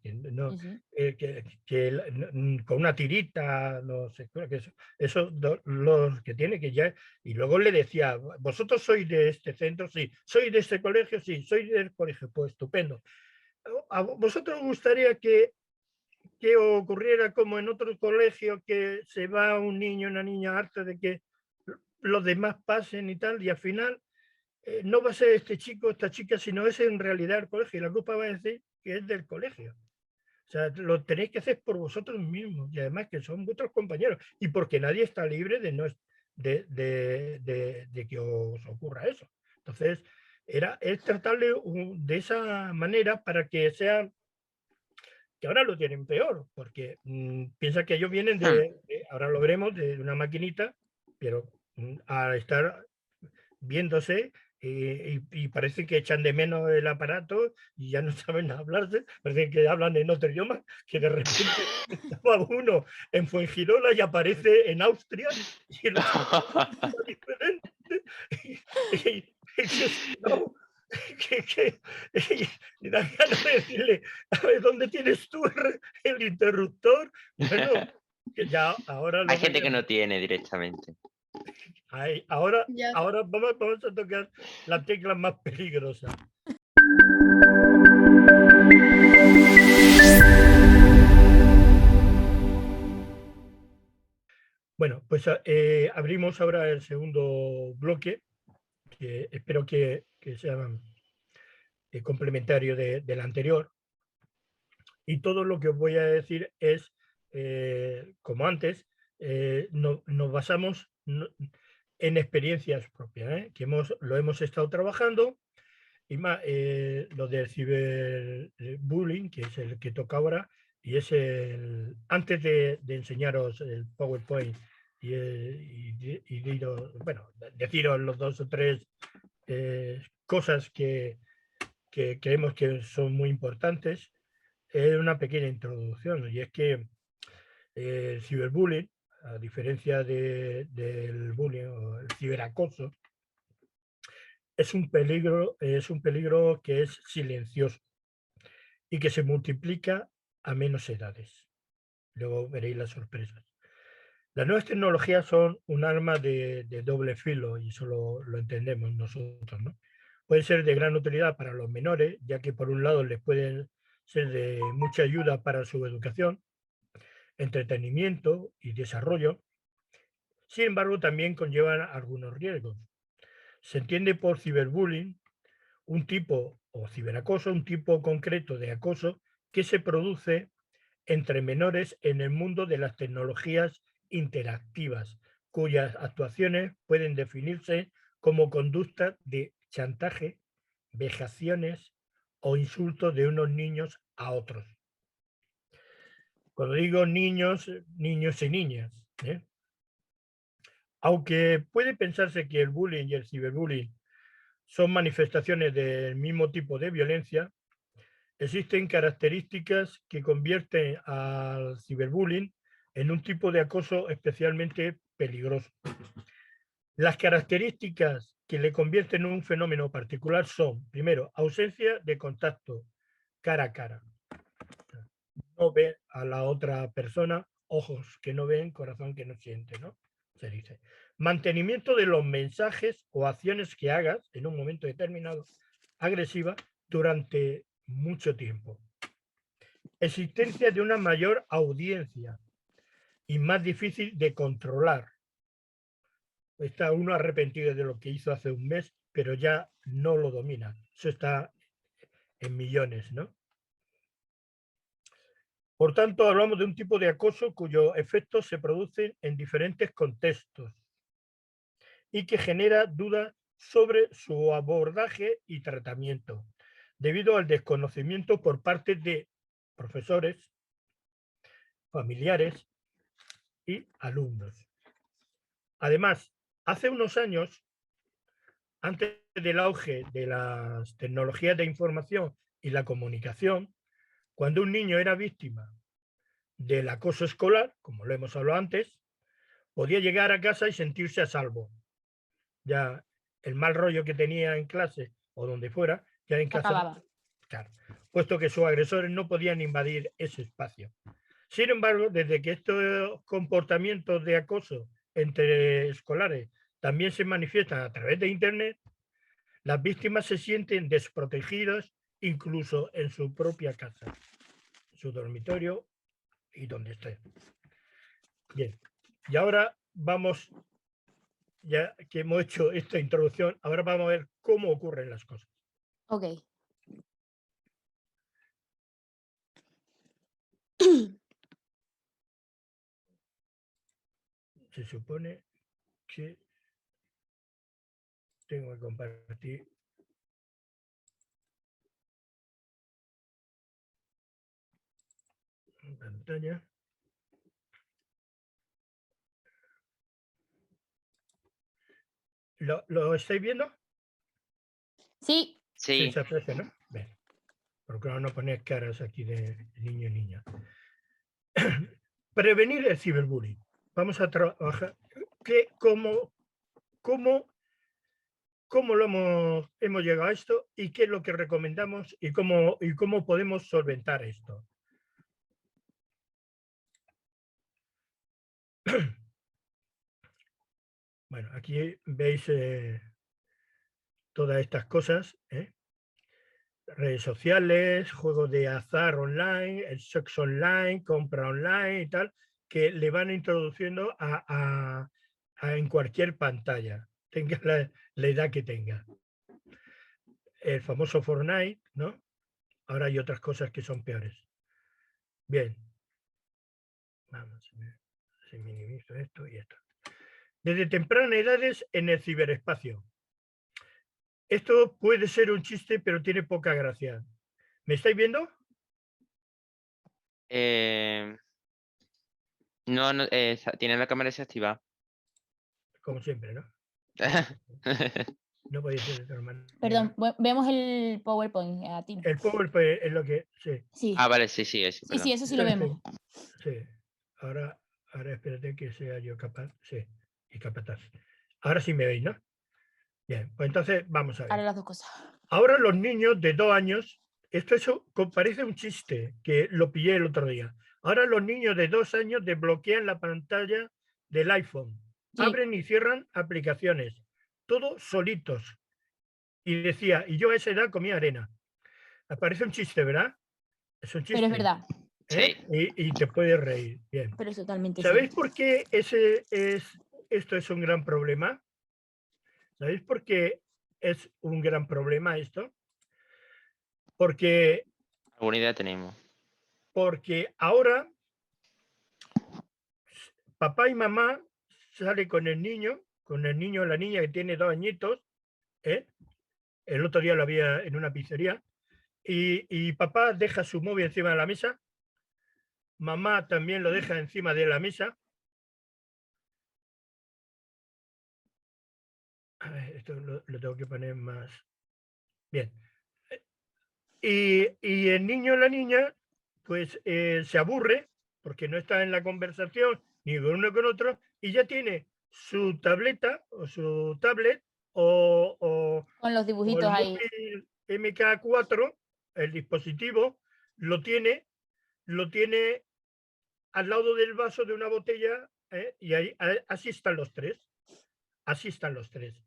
sí. con una tirita, no sé, creo que esos los que tiene que ya, y luego le decía, vosotros sois de este centro, sí, sois de este colegio, sí, sois del colegio, pues estupendo. ¿A vosotros os gustaría que ocurriera como en otro colegio, que se va un niño o una niña harta de que los demás pasen y tal, y al final no va a ser este chico, esta chica, sino es en realidad el colegio, y la culpa va a decir que es del colegio? O sea, lo tenéis que hacer por vosotros mismos, y además que son vuestros compañeros, y porque nadie está libre de, no, de que os ocurra eso. Entonces, es tratarle de esa manera para que sea, que ahora lo tienen peor, porque piensa que ellos vienen ahora lo veremos, de una maquinita, pero al estar viéndose y parece que echan de menos el aparato y ya no saben hablarse, parece que hablan en otro idioma, que de repente estaba uno en Fuengirola y aparece en Austria y el otro diferente. No, que, y dan ganas de decirle, a ver, ¿dónde tienes tú el interruptor? Bueno, que ya ahora Hay lo gente que veremos. no tiene directamente. Ya. Ahora vamos a tocar la tecla más peligrosa. Bueno, pues abrimos ahora el segundo bloque, que espero que sea complementario del anterior. Y todo lo que os voy a decir es, como antes, nos basamos en experiencias propias, que lo hemos estado trabajando. Y más, lo del ciberbullying, que es el que toca ahora, y es antes de enseñaros el PowerPoint deciros los 2 o 3 cosas que creemos que son muy importantes. Es una pequeña introducción, y es que el ciberbullying, a diferencia del bullying o el ciberacoso, es un peligro que es silencioso y que se multiplica a menos edades. Luego veréis las sorpresas. Las nuevas tecnologías son un arma de doble filo, y eso lo entendemos nosotros, ¿no? Pueden ser de gran utilidad para los menores, ya que por un lado les pueden ser de mucha ayuda para su educación, entretenimiento y desarrollo. Sin embargo, también conllevan algunos riesgos. Se entiende por ciberbullying un tipo, o ciberacoso, un tipo concreto de acoso que se produce entre menores en el mundo de las tecnologías interactivas, cuyas actuaciones pueden definirse como conducta de chantaje, vejaciones o insultos de unos niños a otros. Cuando digo niños, niños y niñas, ¿eh? Aunque puede pensarse que el bullying y el ciberbullying son manifestaciones del mismo tipo de violencia, existen características que convierten al ciberbullying en un tipo de acoso especialmente peligroso. Las características que le convierten en un fenómeno particular son, primero, ausencia de contacto cara a cara. No ve a la otra persona, ojos que no ven, corazón que no siente, ¿no? Se dice. Mantenimiento de los mensajes o acciones que hagas en un momento determinado agresiva durante mucho tiempo. Existencia de una mayor audiencia y más difícil de controlar. Está uno arrepentido de lo que hizo hace un mes, pero ya no lo domina. Eso está en millones, ¿no? Por tanto, hablamos de un tipo de acoso cuyos efectos se producen en diferentes contextos y que genera dudas sobre su abordaje y tratamiento, debido al desconocimiento por parte de profesores, familiares y alumnos. Además, hace unos años, antes del auge de las tecnologías de información y la comunicación, cuando un niño era víctima del acoso escolar, como lo hemos hablado antes, podía llegar a casa y sentirse a salvo. Ya el mal rollo que tenía en clase o donde fuera, ya en casa, Acababa. claro, puesto que sus agresores no podían invadir ese espacio. Sin embargo, desde que estos comportamientos de acoso entre escolares también se manifiestan a través de Internet, las víctimas se sienten desprotegidas incluso en su propia casa, su dormitorio y donde esté. Bien, y ahora vamos, ya que hemos hecho esta introducción, ahora vamos a ver cómo ocurren las cosas. Ok. Se supone que tengo que compartir pantalla. ¿Lo estáis viendo? Sí. Sí, Sí, se aprecia, ¿no? Bien. Porque no poner caras aquí de niño y niña. Prevenir el ciberbullying. Vamos a trabajar. ¿Cómo hemos llegado a esto y qué es lo que recomendamos y cómo podemos solventar esto? Bueno, aquí veis todas estas cosas, ¿eh? Redes sociales, juegos de azar online, el sexo online, compra online y tal, que le van introduciendo en cualquier pantalla, tenga la edad que tenga. El famoso Fortnite, ¿no? Ahora hay otras cosas que son peores. Bien. Vamos a ver si minimizo esto y esto. Desde tempranas edades en el ciberespacio. Esto puede ser un chiste, pero tiene poca gracia. ¿Me estáis viendo? no, tiene la cámara desactivada. como siempre, ¿no? No podía ser de otra manera. Perdón, vemos el PowerPoint a ti. El PowerPoint es lo que... Sí, Sí, Vale, sí, eso, sí, perdón. sí, eso sí lo vemos. Sí. Ahora espérate que sea yo capaz. Sí, y capataz. Ahora sí me veis, ¿no? Bien, pues entonces vamos a Ahora ver. las dos cosas. Ahora los niños de 2 años, eso parece un chiste, que lo pillé el otro día. Ahora los niños de 2 años desbloquean la pantalla del iPhone, Sí, abren y cierran aplicaciones, todos solitos. Y decía, y yo a esa edad comía arena. Parece un chiste, ¿verdad? Es un pero es chiste, verdad, Sí. y te puedes reír. Bien. pero es totalmente ¿Sabéis cierto. por qué esto es un gran problema? ¿Sabéis por qué es un gran problema esto? Porque, Alguna idea tenemos. porque ahora papá y mamá sale con el niño o la niña que tiene 2 añitos, ¿eh? El otro día lo había en una pizzería, y papá deja su móvil encima de la mesa, mamá también lo deja encima de la mesa. A ver, esto lo tengo que poner más bien. Y el niño o la niña, pues se aburre porque no está en la conversación ni con uno con otro y ya tiene su tableta o su tablet Con los o el dibujitos ahí. móvil MK4, el dispositivo, lo tiene, lo tiene al lado del vaso de una botella, y ahí, así están los tres. Así están los tres.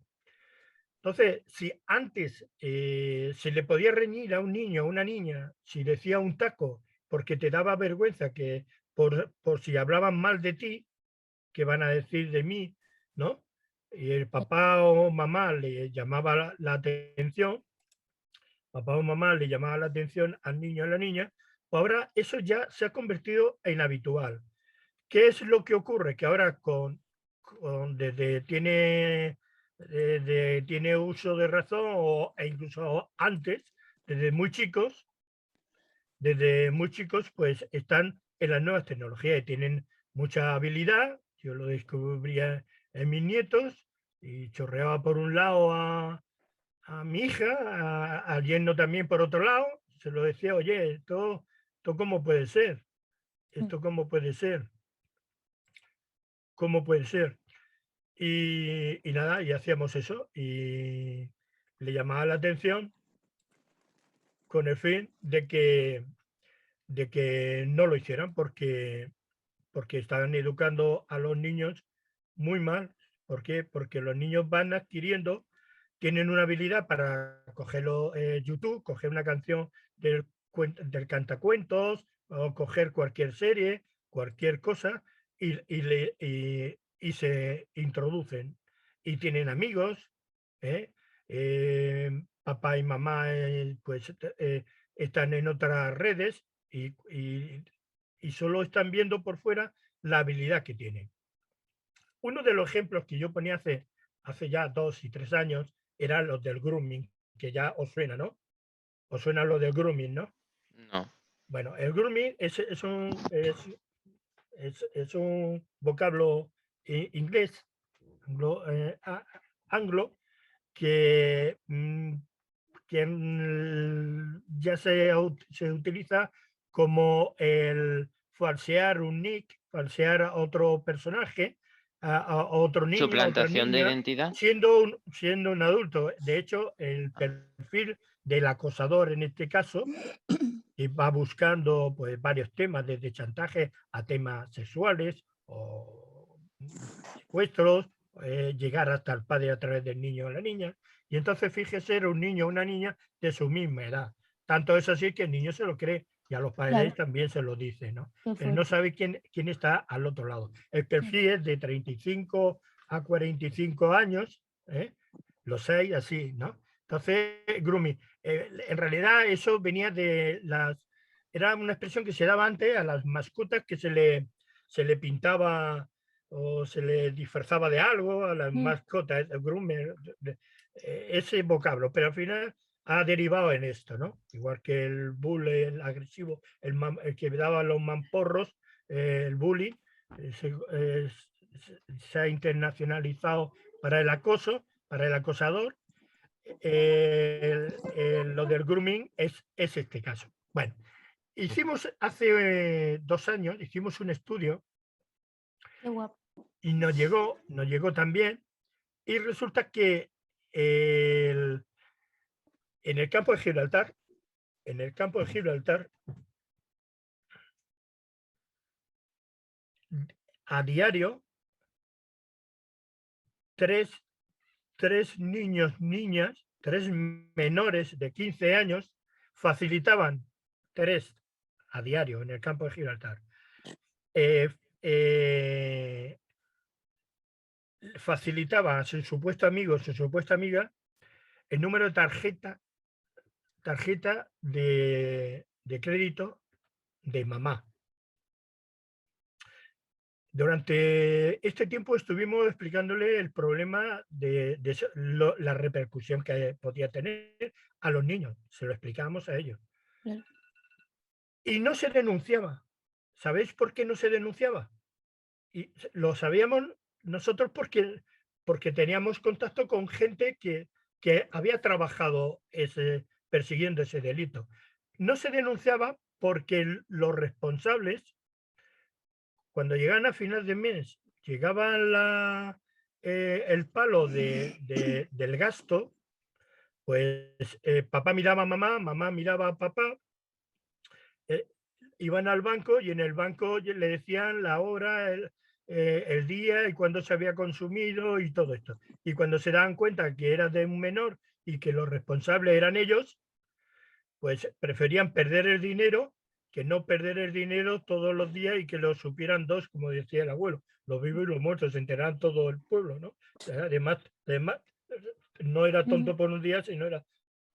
Entonces, si antes se le podía reñir a un niño o una niña si decía un taco porque te daba vergüenza que por si hablaban mal de ti, que van a decir de mí, ¿no? Y el papá o mamá le llamaba la atención, papá o mamá le llamaba la atención al niño o a la niña, pues ahora eso ya se ha convertido en habitual. ¿Qué es lo que ocurre? Que ahora desde tiene uso de razón e incluso antes, desde muy chicos, pues están en las nuevas tecnologías y tienen mucha habilidad. Yo lo descubría en mis nietos y chorreaba por un lado a mi hija, al yerno también por otro lado. Se lo decía, oye, esto cómo puede ser, esto cómo puede ser, cómo puede ser. Y nada, y hacíamos eso y le llamaba la atención con el fin de que no lo hicieran porque estaban educando a los niños muy mal. ¿Por qué? Porque los niños van adquiriendo, tienen una habilidad para cogerlo YouTube, coger una canción del cantacuentos o coger cualquier serie, cualquier cosa y se introducen y tienen amigos, ¿eh? Papá y mamá pues están en otras redes y solo están viendo por fuera la habilidad que tienen. Uno de los ejemplos que yo ponía hace ya 2 y 3 años eran los del grooming, que ya os suena, ¿no? Os suena lo del grooming, ¿no? No. Bueno, el grooming es un vocablo inglés, anglo, que ya se utiliza como el falsear un nick, falsear a otro personaje, a otro niño, a otra Suplantación de niña, identidad. siendo un adulto. De hecho, el perfil del acosador en este caso y va buscando pues, varios temas, desde chantaje a temas sexuales o secuestros, llegar hasta el padre a través del niño o la niña. Y entonces fíjese, era un niño o una niña de su misma edad. Tanto es así que el niño se lo cree y a los padres Claro, también se lo dice, ¿no? qué Él no fuerte. sabe quién está al otro lado. El perfil es de 35 a 45 años, los 6 así, ¿no? Entonces, grooming. En realidad eso venía era una expresión que se daba antes a las mascotas que se le pintaba o se le disfrazaba de algo, a las mascotas, el groomer, ese vocablo, pero al final ha derivado en esto, ¿no? Igual que el bully, el agresivo, el que daba los mamporros, el bully, se ha internacionalizado para el acoso, para el acosador. Lo del grooming es este caso. Bueno, hicimos hace 2 años, hicimos un estudio Qué guapo. y nos llegó también, y resulta que en el campo de Gibraltar, a diario, tres niños, niñas, 3 menores de 15 años facilitaban, 3 a diario en el campo de Gibraltar, eh, eh, facilitaba a su supuesto amigo, su supuesta amiga, el número de tarjeta de crédito de mamá. Durante este tiempo estuvimos explicándole el problema de la repercusión que podía tener a los niños. Se lo explicábamos a ellos. Claro. Y no se denunciaba. ¿Sabéis por qué no se denunciaba? Y lo sabíamos nosotros porque teníamos contacto con gente que había trabajado persiguiendo ese delito. No se denunciaba porque los responsables, cuando llegaban a final de mes, llegaban el palo del gasto, pues papá miraba a mamá, mamá miraba a papá, iban al banco y en el banco le decían la hora, el día y cuándo se había consumido y todo esto. Y cuando se daban cuenta que era de un menor y que los responsables eran ellos, pues preferían perder el dinero que no perder el dinero todos los días y que lo supieran dos, como decía el abuelo, los vivos y los muertos, se enteraran todo el pueblo, ¿no? Además, no era tonto por un día, sino era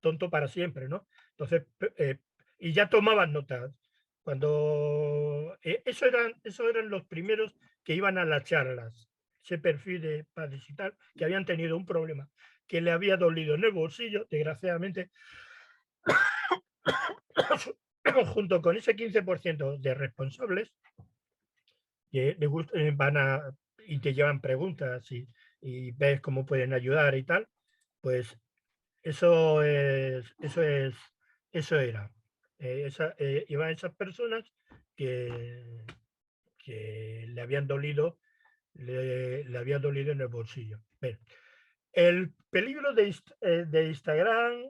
tonto para siempre, ¿no? Entonces, y ya tomaban notas. Cuando esos eran los primeros que iban a las charlas, ese perfil de padres y tal, que habían tenido un problema, que le había dolido en el bolsillo, desgraciadamente, junto con ese 15% de responsables que y te llevan preguntas y ves cómo pueden ayudar y tal, pues eso era. Iban esas personas que le habían dolido, le había dolido en el bolsillo. Bien. El peligro de Instagram,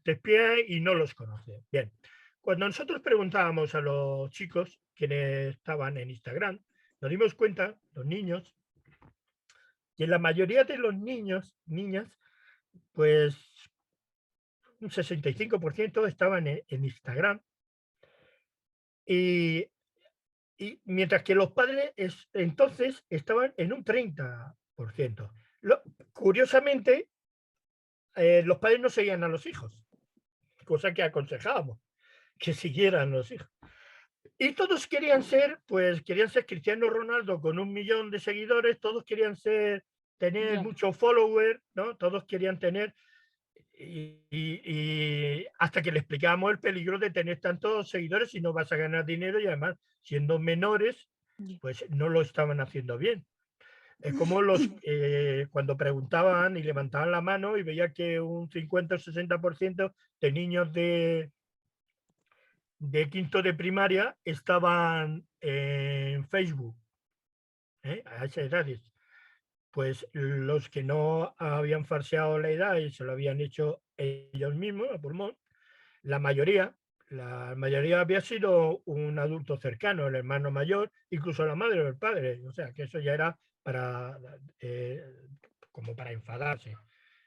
te espía y no los conoce. Bien, cuando nosotros preguntábamos a los chicos quienes estaban en Instagram, nos dimos cuenta, los niños, que la mayoría de los niños, niñas, pues un 65% estaban en Instagram. Y mientras que los padres entonces estaban en un 30%. Curiosamente, los padres no seguían a los hijos, cosa que aconsejábamos, que siguieran los hijos. Y todos querían ser Cristiano Ronaldo con 1 millón de seguidores, todos querían tener muchos followers, ¿no? Todos querían tener, y hasta que le explicábamos el peligro de tener tantos seguidores si no vas a ganar dinero y además siendo menores, pues no lo estaban haciendo bien. Es como cuando preguntaban y levantaban la mano y veía que un 50 o 60% de niños de quinto de primaria estaban en Facebook, a esas edades. Pues los que no habían farseado la edad y se lo habían hecho ellos mismos a pulmón, la mayoría había sido un adulto cercano, el hermano mayor, incluso la madre o el padre. O sea, que eso ya era como para enfadarse.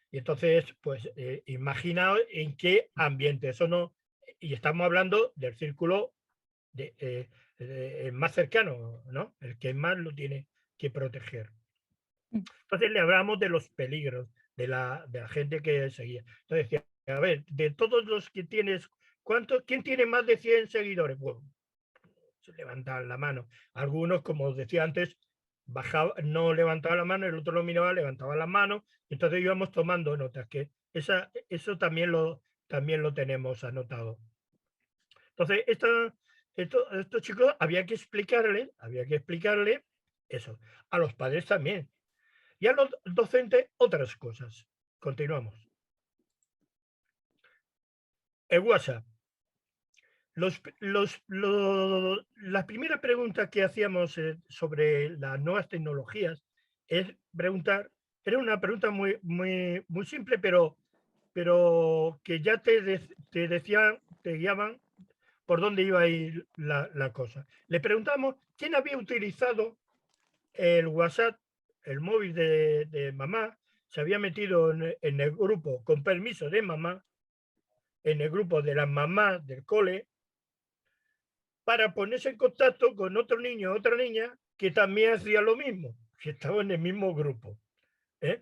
Y entonces, pues imaginaos en qué ambiente. Eso no, y estamos hablando del círculo más cercano, ¿no? El que más lo tiene que proteger. Entonces le hablamos de los peligros de la gente que seguía. Entonces decía, a ver, de todos los que tienes, ¿quién tiene más de 100 seguidores? Bueno, se levantaban la mano. Algunos, como os decía antes, no levantaba la mano, el otro lo miraba, levantaba la mano. Entonces íbamos tomando notas, que eso también lo tenemos anotado. Entonces, estos chicos había que explicarle Eso. A los padres también. Y a los docentes otras cosas. Continuamos. El WhatsApp. La primera pregunta que hacíamos sobre las nuevas tecnologías es preguntar, era una pregunta muy, muy, muy simple, pero que ya te decían, te guiaban por dónde iba a ir la cosa. Le preguntamos quién había utilizado el WhatsApp, el móvil de mamá, se había metido en el grupo con permiso de mamá, en el grupo de las mamás del cole, para ponerse en contacto con otro niño o otra niña que también hacía lo mismo, que estaba en el mismo grupo. ¿eh?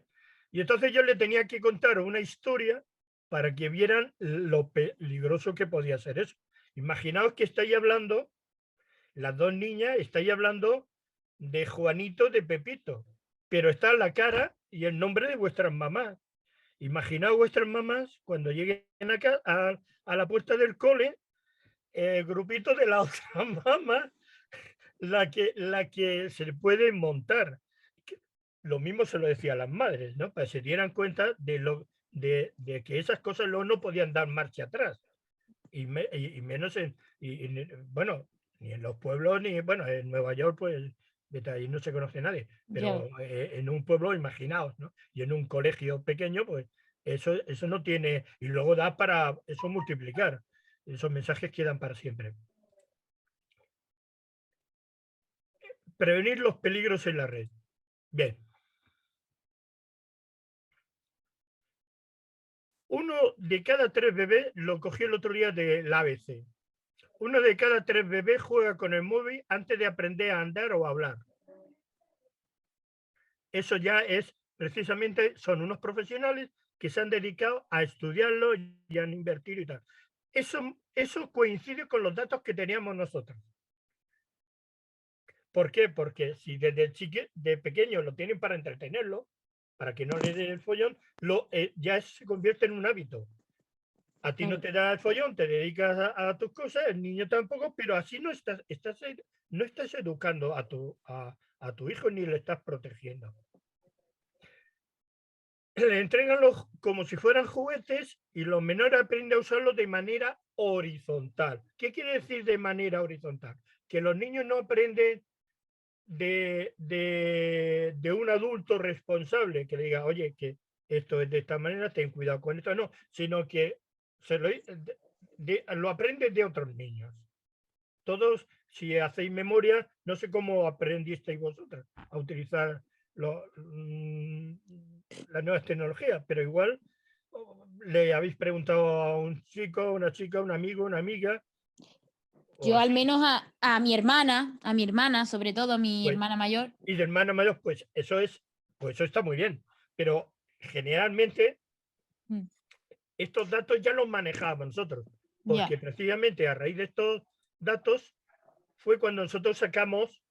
Y entonces yo le tenía que contar una historia para que vieran lo peligroso que podía ser eso. Imaginaos que estáis hablando, las dos niñas, estáis hablando de Juanito, de Pepito, pero está la cara y el nombre de vuestras mamás. Imaginaos vuestras mamás cuando lleguen acá a la puerta del cole, el grupito de la otra mamá, la que se le puede montar. Lo mismo se lo decía a las madres, ¿no? Para que se dieran cuenta de que esas cosas luego no podían dar marcha atrás. Y menos bueno, ni en los pueblos, ni, bueno, en Nueva York, pues, ahí no se conoce nadie, pero en un pueblo, imaginaos, ¿no? Y en un colegio pequeño, pues, eso no tiene, y luego da para eso multiplicar. Esos mensajes quedan para siempre. Prevenir los peligros en la red. Bien. Uno de cada 3 bebés, lo cogí el otro día del ABC. Uno de cada 3 bebés juega con el móvil antes de aprender a andar o a hablar. Eso ya es, precisamente, son unos profesionales que se han dedicado a estudiarlo y a invertir y tal. Eso coincide con los datos que teníamos nosotros. ¿Por qué? Porque si de pequeño lo tienen para entretenerlo, para que no le den el follón, ya se convierte en un hábito. A ti no te da el follón, te dedicas a tus cosas, el niño tampoco, pero así no estás educando a tu hijo ni le estás protegiendo. Le entréganlos como si fueran juguetes y los menores aprenden a usarlos de manera horizontal. ¿Qué quiere decir de manera horizontal? Que los niños no aprenden de un adulto responsable que le diga, oye, que esto es de esta manera, ten cuidado con esto, no, sino que lo aprenden de otros niños. Todos, si hacéis memoria, no sé cómo aprendisteis vosotras a utilizar las nuevas tecnologías, pero igual le habéis preguntado a un chico, una chica, un amigo, una amiga. Yo al menos a mi hermana, sobre todo a mi pues, hermana mayor. Y de hermana mayor, pues eso está muy bien, pero generalmente estos datos ya los manejábamos nosotros, porque precisamente a raíz de estos datos fue cuando nosotros sacamos,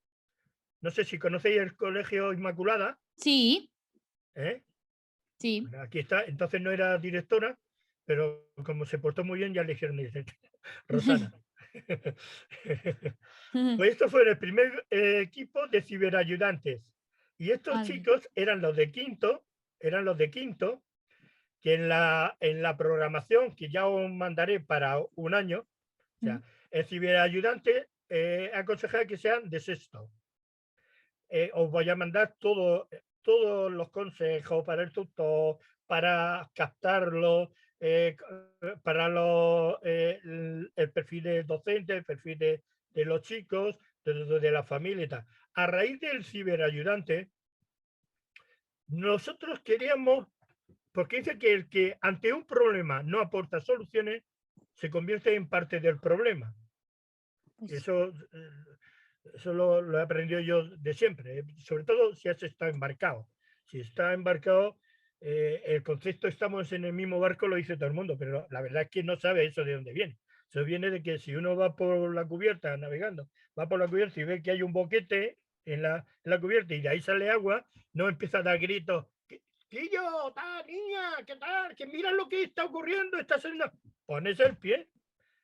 no sé si conocéis el Colegio Inmaculada. Sí. ¿Eh? Sí. Bueno, aquí está, entonces no era directora, pero como se portó muy bien ya le dijeron Rosana. Pues esto fue el primer equipo de ciberayudantes. Y estos chicos eran los de quinto, que en la programación, que ya os mandaré para un año, o sea, el ciberayudante aconseja que sean de sexto. Os voy a mandar todos los consejos para el tutor, para captarlo, para el perfil del docente, el perfil de los chicos, de la familia y tal. A raíz del ciberayudante, nosotros queríamos, porque dice que el que ante un problema no aporta soluciones, se convierte en parte del problema. Eso lo he aprendido yo de siempre, sobre todo si has estado embarcado. Si está embarcado, el concepto estamos en el mismo barco lo dice todo el mundo, pero la verdad es que no sabe eso de dónde viene. Eso viene de que si uno va por la cubierta navegando, va por la cubierta y ve que hay un boquete en la cubierta y de ahí sale agua, no empieza a dar gritos, ¡Quillo, tal, niña, qué tal! ¡Que mira lo que está ocurriendo! Está saliendo. Pones el pie.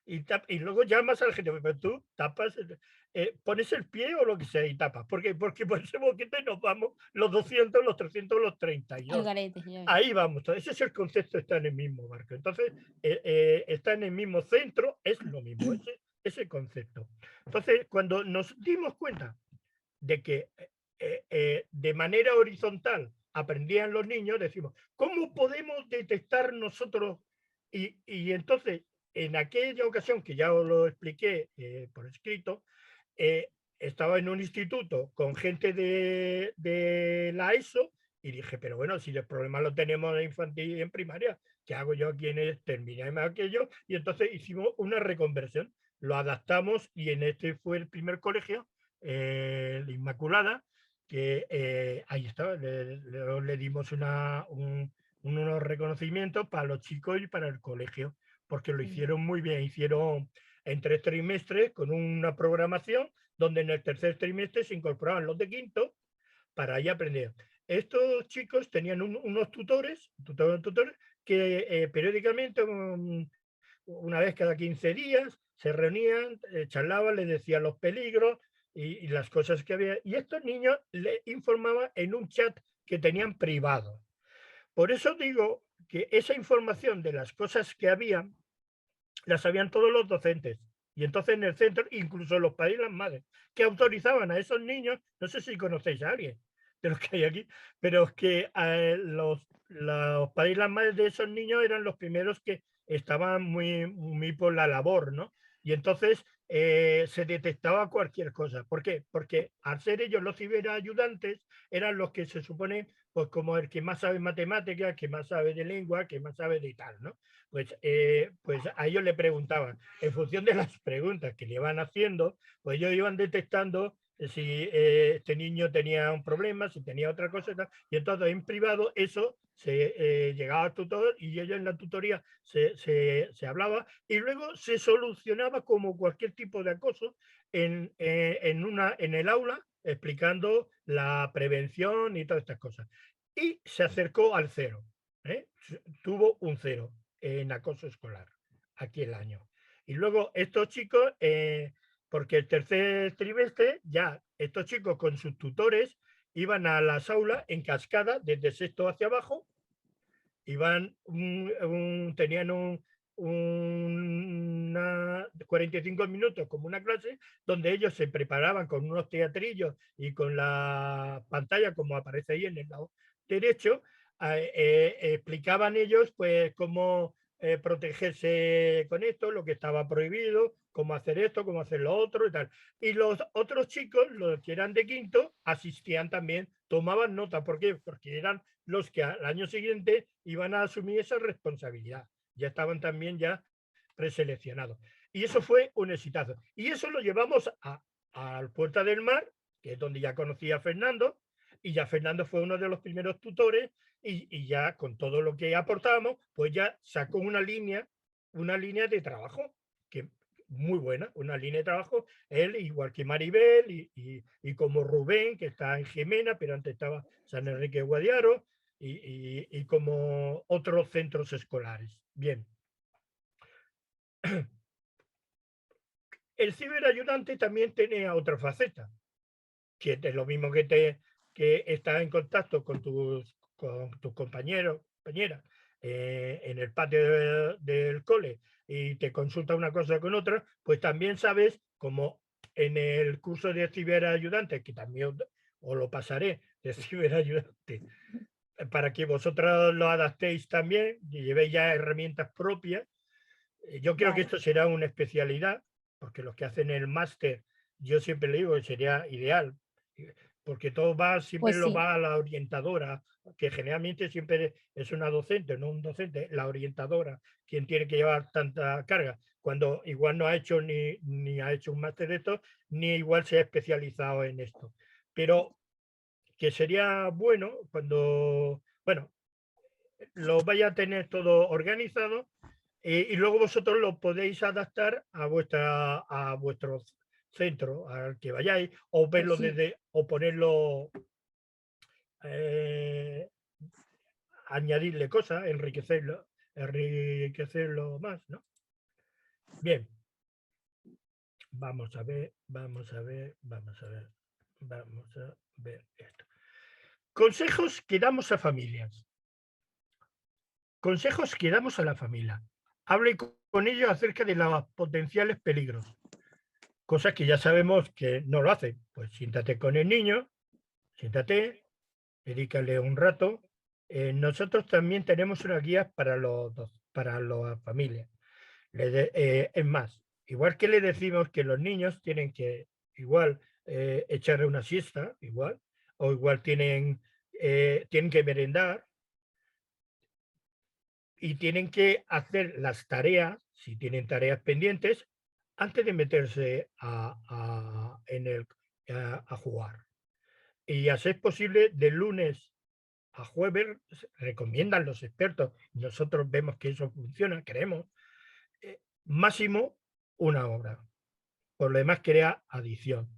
y luego llamas a la gente, pero tú tapas, pones el pie o lo que sea y tapas. ¿Por qué? Porque por ese boquete nos vamos los 200, los 300, los Al 32. garete, ya ves. Ahí vamos, ese es el concepto, está en el mismo barco. Entonces, está en el mismo centro, es lo mismo, ese concepto. Entonces, cuando nos dimos cuenta de que de manera horizontal aprendían los niños, decimos, ¿cómo podemos detectar nosotros? Y entonces, en aquella ocasión, que ya os lo expliqué por escrito, eh, estaba en un instituto con gente de la ESO y dije, pero bueno, si el problema lo tenemos en infantil y en primaria, ¿qué hago yo aquí en terminar aquello? Y entonces hicimos una reconversión, lo adaptamos y en este fue el primer colegio, la Inmaculada, que ahí estaba, le dimos unos reconocimientos para los chicos y para el colegio, porque lo hicieron muy bien, hicieron en 3 trimestres con una programación donde en el tercer trimestre se incorporaban los de quinto para ahí aprender. Estos chicos tenían unos tutores que periódicamente, una vez cada 15 días, se reunían, charlaban, les decían los peligros y las cosas que había. Y estos niños le informaban en un chat que tenían privado. Por eso digo que esa información de las cosas que había las sabían todos los docentes. Y entonces en el centro, incluso los padres y las madres, que autorizaban a esos niños, no sé si conocéis a alguien de los que hay aquí, pero es que los padres y las madres de esos niños eran los primeros que estaban muy por la labor, ¿no? Y entonces se detectaba cualquier cosa. ¿Por qué? Porque al ser ellos los ciberayudantes, eran los que se supone, pues como el que más sabe matemáticas, que más sabe de lengua, que más sabe de tal, ¿no? Pues a ellos le preguntaban, en función de las preguntas que le iban haciendo, pues ellos iban detectando si este niño tenía un problema, si tenía otra cosa y tal, y entonces en privado eso se llegaba al tutor y ellos en la tutoría se hablaba y luego se solucionaba como cualquier tipo de acoso en el aula explicando la prevención y todas estas cosas. Y se acercó al cero, ¿eh? Tuvo un cero en acoso escolar aquí el año. Y luego estos chicos, porque el tercer trimestre ya estos chicos con sus tutores iban a las aulas en cascada desde sexto hacia abajo, iban tenían una 45 minutos como una clase donde ellos se preparaban con unos teatrillos y con la pantalla como aparece ahí en el lado derecho, explicaban ellos pues cómo protegerse con esto, lo que estaba prohibido, cómo hacer esto, cómo hacer lo otro y tal. Y los otros chicos, los que eran de quinto, asistían también, tomaban nota. ¿Por qué? Porque eran los que al año siguiente iban a asumir esa responsabilidad. Ya estaban también ya preseleccionados. Y eso fue un exitazo. Y eso lo llevamos al Puerta del Mar, que es donde ya conocí a Fernando, y ya Fernando fue uno de los primeros tutores, y ya con todo lo que aportábamos, pues ya sacó una línea de trabajo, que muy buena, una línea de trabajo, él igual que Maribel y como Rubén, que está en Jimena, pero antes estaba San Enrique Guadiaro, y como otros centros escolares. Bien. El ciberayudante también tiene otra faceta, que es lo mismo que está en contacto con tus compañeros, compañeras, en el patio del cole y te consulta una cosa con otra, pues también sabes, como en el curso de ciberayudante, que también os lo pasaré, de ciberayudante, para que vosotros lo adaptéis también y llevéis ya herramientas propias. Yo creo que Vale. esto será una especialidad, porque los que hacen el máster, yo siempre le digo que sería ideal, porque todo va, siempre Pues lo sí, va a la orientadora, que generalmente siempre es una docente, no un docente, la orientadora, quien tiene que llevar tanta carga, cuando igual no ha hecho ni ha hecho un máster de esto, ni igual se ha especializado en esto. Pero que sería bueno cuando, bueno, lo vaya a tener todo organizado y luego vosotros lo podéis adaptar a vuestro centro, al que vayáis, o pues verlo sí. desde, o ponerlo, eh, añadirle cosas, enriquecerlo más, ¿no? Bien. Vamos a ver esto. Consejos que damos a familias. Consejos que damos a la familia. Hable con ellos acerca de los potenciales peligros. Cosas que ya sabemos que no lo hacen. Pues siéntate con el niño, siéntate, dedícale un rato. Nosotros también tenemos unas guías para las familias. Es más, igual que le decimos que los niños tienen que igual echarle una siesta, igual, o igual tienen que merendar y tienen que hacer las tareas, si tienen tareas pendientes, antes de meterse a jugar. Y a ser posible, de lunes a jueves, recomiendan los expertos, nosotros vemos que eso funciona, creemos, máximo 1 hora. Por lo demás crea adicción.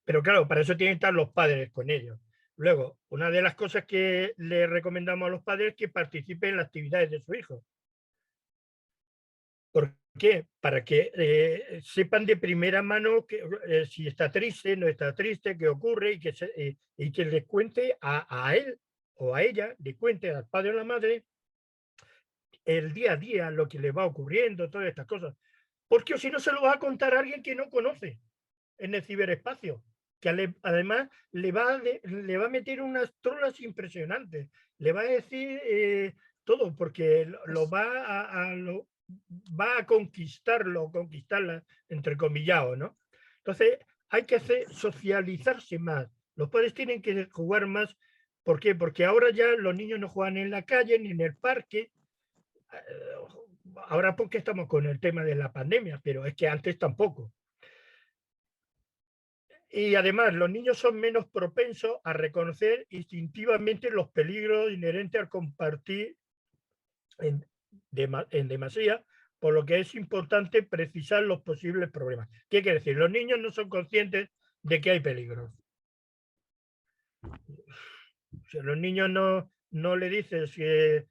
Pero claro, para eso tienen que estar los padres con ellos. Luego, una de las cosas que le recomendamos a los padres es que participen en las actividades de su hijo. ¿Por qué? Para que sepan de primera mano que, si está triste, no está triste, qué ocurre y que les cuente a él o a ella, le cuente al padre o a la madre el día a día, lo que le va ocurriendo, todas estas cosas. Porque si no se lo va a contar a alguien que no conoce en el ciberespacio, que además le va a meter unas trolas impresionantes, le va a decir todo, porque va a conquistarla, entrecomillado, ¿no? Entonces, hay que socializarse más. Los padres tienen que jugar más. ¿Por qué? Porque ahora ya los niños no juegan en la calle ni en el parque. Ahora porque estamos con el tema de la pandemia, pero es que antes tampoco. Y además, los niños son menos propensos a reconocer instintivamente los peligros inherentes al compartir en demasía, por lo que es importante precisar los posibles problemas. ¿Qué quiere decir? Los niños no son conscientes de que hay peligros. Si a los niños no le dices que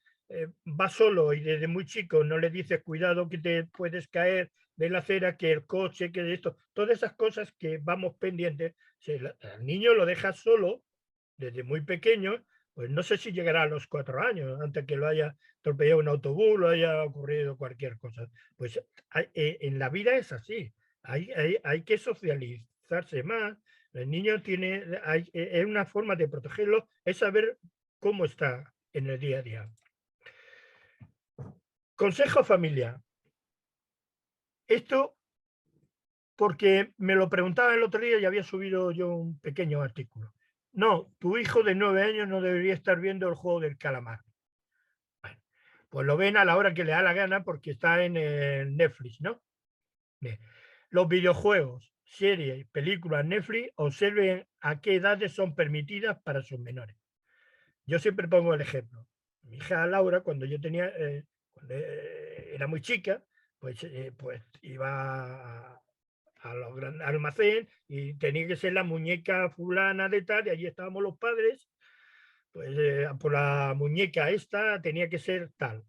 va solo y desde muy chico no le dices cuidado que te puedes caer de la acera, que el coche, que de esto, todas esas cosas que vamos pendientes, si el niño lo deja solo desde muy pequeño, pues no sé si llegará a los 4 años, antes que lo haya atropellado un autobús, lo haya ocurrido cualquier cosa. Pues en la vida es así, hay que socializarse más. El niño es una forma de protegerlo, es saber cómo está en el día a día. Consejo familiar. Esto porque me lo preguntaba el otro día y había subido yo un pequeño artículo. No, tu hijo de 9 años no debería estar viendo el juego del calamar. Bueno, pues lo ven a la hora que le da la gana porque está en el Netflix, ¿no? Bien. Los videojuegos, series, películas, Netflix, observen a qué edades son permitidas para sus menores. Yo siempre pongo el ejemplo. Mi hija Laura, cuando yo cuando era muy chica, pues iba al gran almacén y tenía que ser la muñeca fulana de tal, y allí estábamos los padres, pues por la muñeca esta tenía que ser tal.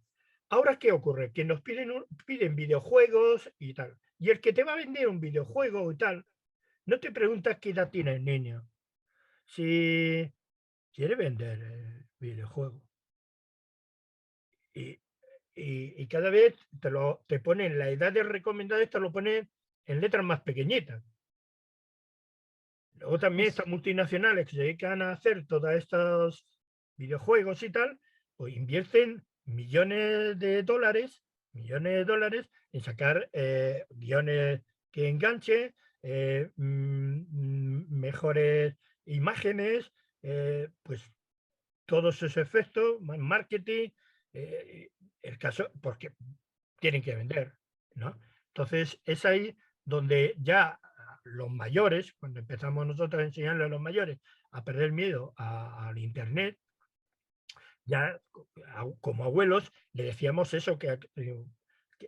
Ahora, ¿qué ocurre? Que nos piden videojuegos y tal. Y el que te va a vender un videojuego y tal, no te preguntas qué edad tiene el niño. Si quiere vender videojuegos. Y cada vez te ponen la edad de recomendada, te lo ponen en letras más pequeñitas. Luego también estas multinacionales que se dedican a hacer todos estos videojuegos y tal, pues invierten millones de dólares en sacar guiones que enganchen, mejores imágenes, pues todos esos efectos, marketing, el caso, porque tienen que vender, ¿no? Entonces es ahí donde ya los mayores, cuando empezamos nosotros a enseñarle a los mayores a perder miedo al Internet, ya como abuelos le decíamos eso, que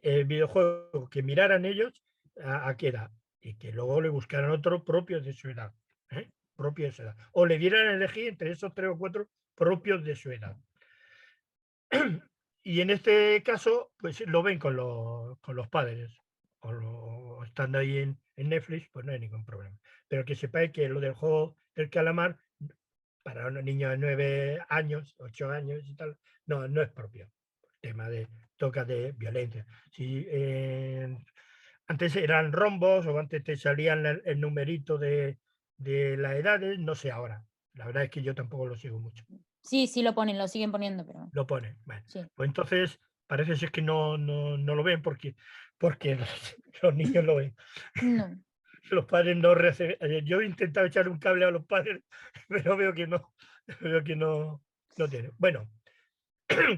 el videojuego que miraran ellos a qué edad y que luego le buscaran otro propio de su edad, propio de su edad, o le dieran a elegir entre esos 3 o 4 propios de su edad. Y en este caso, pues lo ven con los padres. o estando ahí en Netflix, pues no hay ningún problema. Pero que sepáis que lo del juego del calamar, para unos niños de 9 años, 8 años y tal, no es propio. Tema de toca de violencia. Si antes eran rombos o antes te salían el numerito de las edades, no sé ahora. La verdad es que yo tampoco lo sigo mucho. Sí, sí lo ponen, lo siguen poniendo, pero Lo ponen. Bueno, sí. pues entonces parece ser que no lo ven porque los niños lo ven. No. Los padres no reciben. Yo he intentado echar un cable a los padres, pero veo que no, veo que no tienen. Bueno,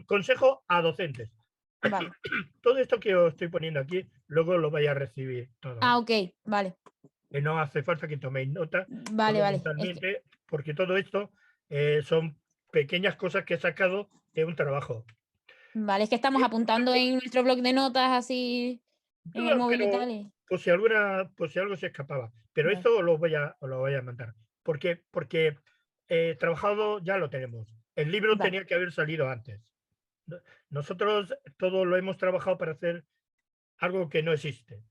consejo a docentes. Vale. Todo esto que os estoy poniendo aquí, luego lo vais a recibir todo. Ah, ok, vale. Que no hace falta que toméis nota Vale, solo vale. Es que, mentalmente, porque todo esto son pequeñas cosas que he sacado de un trabajo. vale, es que estamos apuntando en nuestro blog de notas así en el móvil y Pero tal. por si algo se escapaba. Pero Vale. esto os lo voy a mandar. Porque trabajado ya lo tenemos. El libro Vale. tenía que haber salido antes. Nosotros todo lo hemos trabajado para hacer algo que no existe,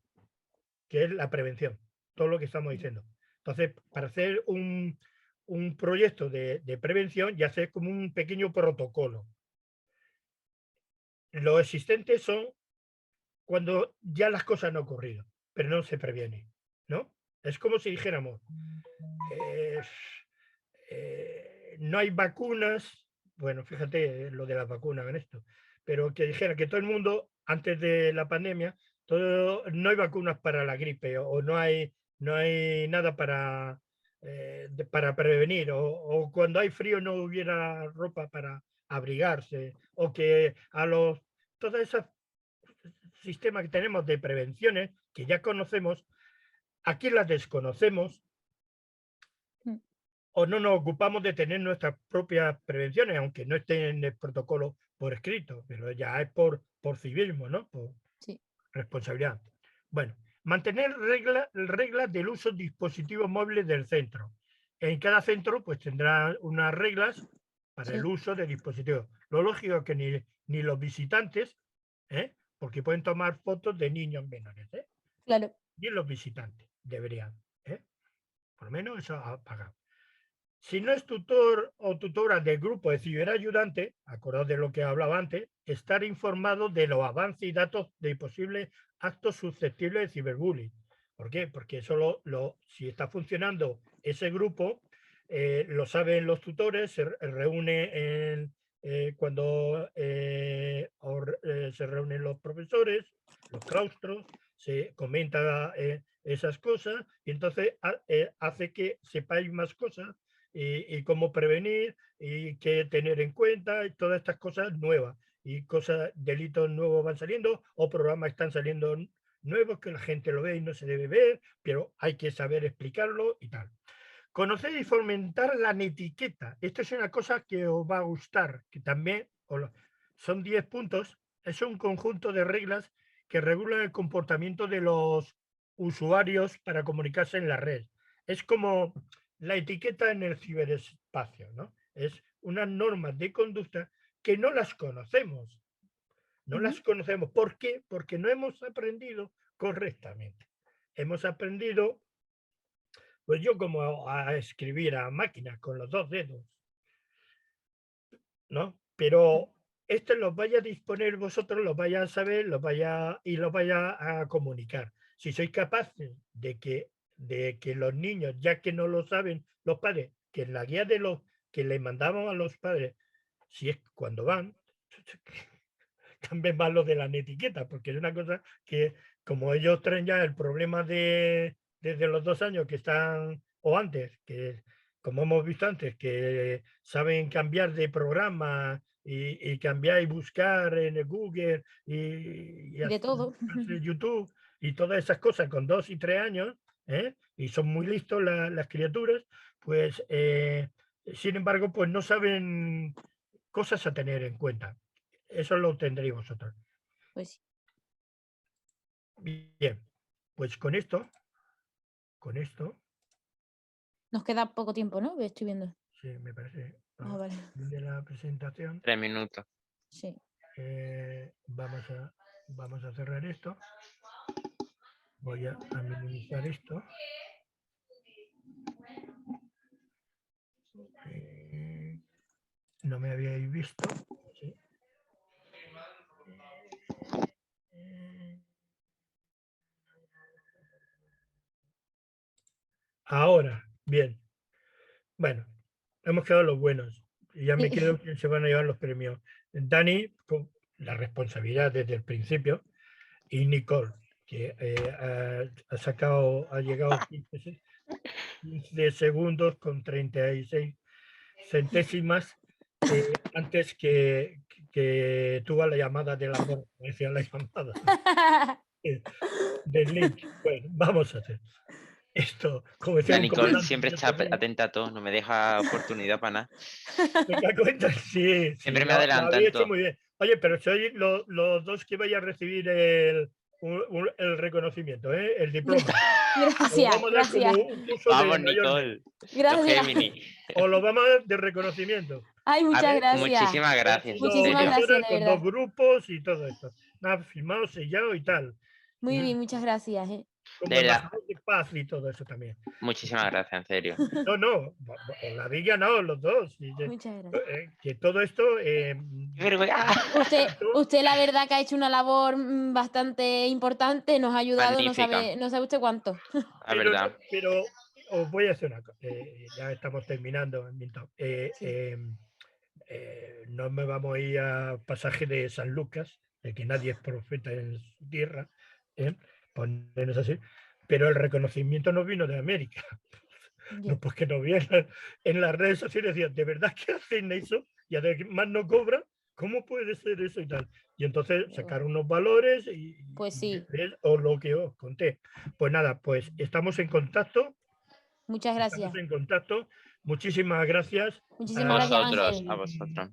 que es la prevención, todo lo que estamos diciendo. Entonces, para hacer un proyecto de prevención y hacer como un pequeño protocolo. Los existentes son cuando ya las cosas no han ocurrido, pero no se previene, ¿no? Es como si dijéramos, eh, no hay vacunas, bueno, fíjate lo de las vacunas en esto, pero que dijera que todo el mundo, antes de la pandemia, no hay vacunas para la gripe o no hay nada para prevenir, o cuando hay frío no hubiera ropa para abrigarse, o que todas esas sistemas que tenemos de prevenciones, que ya conocemos, aquí las desconocemos Mm. o no nos ocupamos de tener nuestras propias prevenciones, aunque no estén en el protocolo por escrito, pero ya es por civismo, ¿no? Por Sí. responsabilidad. Bueno, mantener reglas del uso de dispositivos móviles del centro. En cada centro pues tendrá unas reglas para el Sí. uso de dispositivos. Lo lógico es que ni los visitantes, porque pueden tomar fotos de niños menores, Claro. ni los visitantes deberían. Por lo menos eso apagado. Si no es tutor o tutora del grupo de ciberayudante, acordado de lo que hablaba antes, estar informado de los avances y datos de posibles actos susceptibles de ciberbullying. ¿Por qué? Porque si está funcionando ese grupo, lo saben los tutores, se reúne cuando se reúnen los profesores, los claustros, se comenta esas cosas y entonces hace que sepáis más cosas y cómo prevenir y qué tener en cuenta y todas estas cosas nuevas y delitos nuevos van saliendo o programas están saliendo nuevos que la gente lo ve y no se debe ver, pero hay que saber explicarlo y tal. Conocer y fomentar la netiqueta. Esto es una cosa que os va a gustar, que también son 10 puntos, es un conjunto de reglas que regulan el comportamiento de los usuarios para comunicarse en la red. Es como la etiqueta en el ciberespacio, ¿no? Es unas normas de conducta que no las conocemos. No las conocemos. ¿Por qué? Porque no hemos aprendido correctamente. Hemos aprendido, pues yo como a escribir a máquina con los 2 dedos, ¿no? Pero esto los vaya a disponer vosotros, los vaya a saber, los vaya a comunicar. Si sois capaces de que los niños, ya que no lo saben los padres, que en la guía de los que le mandamos a los padres, si es cuando van, también va lo de la etiqueta, porque es una cosa que como ellos traen ya el problema desde los 2 años que están, o antes, que como hemos visto antes, que saben cambiar de programa y cambiar y buscar en el Google y De todo. hacer YouTube y todas esas cosas con 2 y 3 años, y son muy listos las criaturas, pues sin embargo, pues no saben cosas a tener en cuenta. Eso lo tendréis vosotros. Pues sí. Bien, pues con esto, Nos queda poco tiempo, ¿no? Estoy viendo. sí, me parece, Ah, vale. de la presentación, 3 minutos. Sí. vamos a cerrar esto. Voy a minimizar esto. No me habíais visto. Sí. Ahora, bien. Bueno, hemos quedado los buenos. Y ya me Sí. quedo quién se van a llevar los premios. Dani, con la responsabilidad desde el principio, y Nicole, que ha llegado 15 segundos con 36 centésimas antes que tuvo la llamada del amor, me decía la llamada del link. Bueno, vamos a hacer esto, como decía La un Nicole comandante. siempre Yo está también, atenta a todo, no me deja oportunidad para nada. ¿te das cuenta? Sí, sí, Siempre me lo adelanta había en hecho todo. muy bien. Oye, pero sois los dos que vais a recibir el reconocimiento, el diploma. Os lo Gracias, vamos a dar como gracias, un curso de Vamos, mayormente. Nicole. Los gracias. Gemini. Os lo vamos a dar de reconocimiento. Ay, muchas Ah, gracias. muchísimas Ha gracias, en sido Muchísimas serio. gracias, emisora de con verdad. 2 grupos y todo esto. Nada, firmado, sellado y tal. Muy bien, muchas gracias. Como De verdad, embajador de paz y todo eso también. muchísimas gracias, en serio. No, os la habéis ganado los dos. Muchas gracias. Que todo esto. ¡Qué vergüenza! Usted la verdad que ha hecho una labor bastante importante, nos ha ayudado, Magnífica, no sabe usted cuánto. la verdad. Pero os voy a hacer una cosa. Ya estamos terminando. Milton. Sí. No me vamos a ir a pasaje de San Lucas, de que nadie es profeta en su tierra, ponernos así, pero el reconocimiento no vino de América. Ya. No, porque nos vi en las redes sociales, decían, ¿de verdad que hacen eso? Y además no cobran, ¿cómo puede ser eso y tal? Y entonces sacaron unos valores Pues sí, o lo que os conté. Pues nada, pues estamos en contacto. muchas gracias. Muchísimas gracias. Muchísimas gracias, Ángel. A vosotros.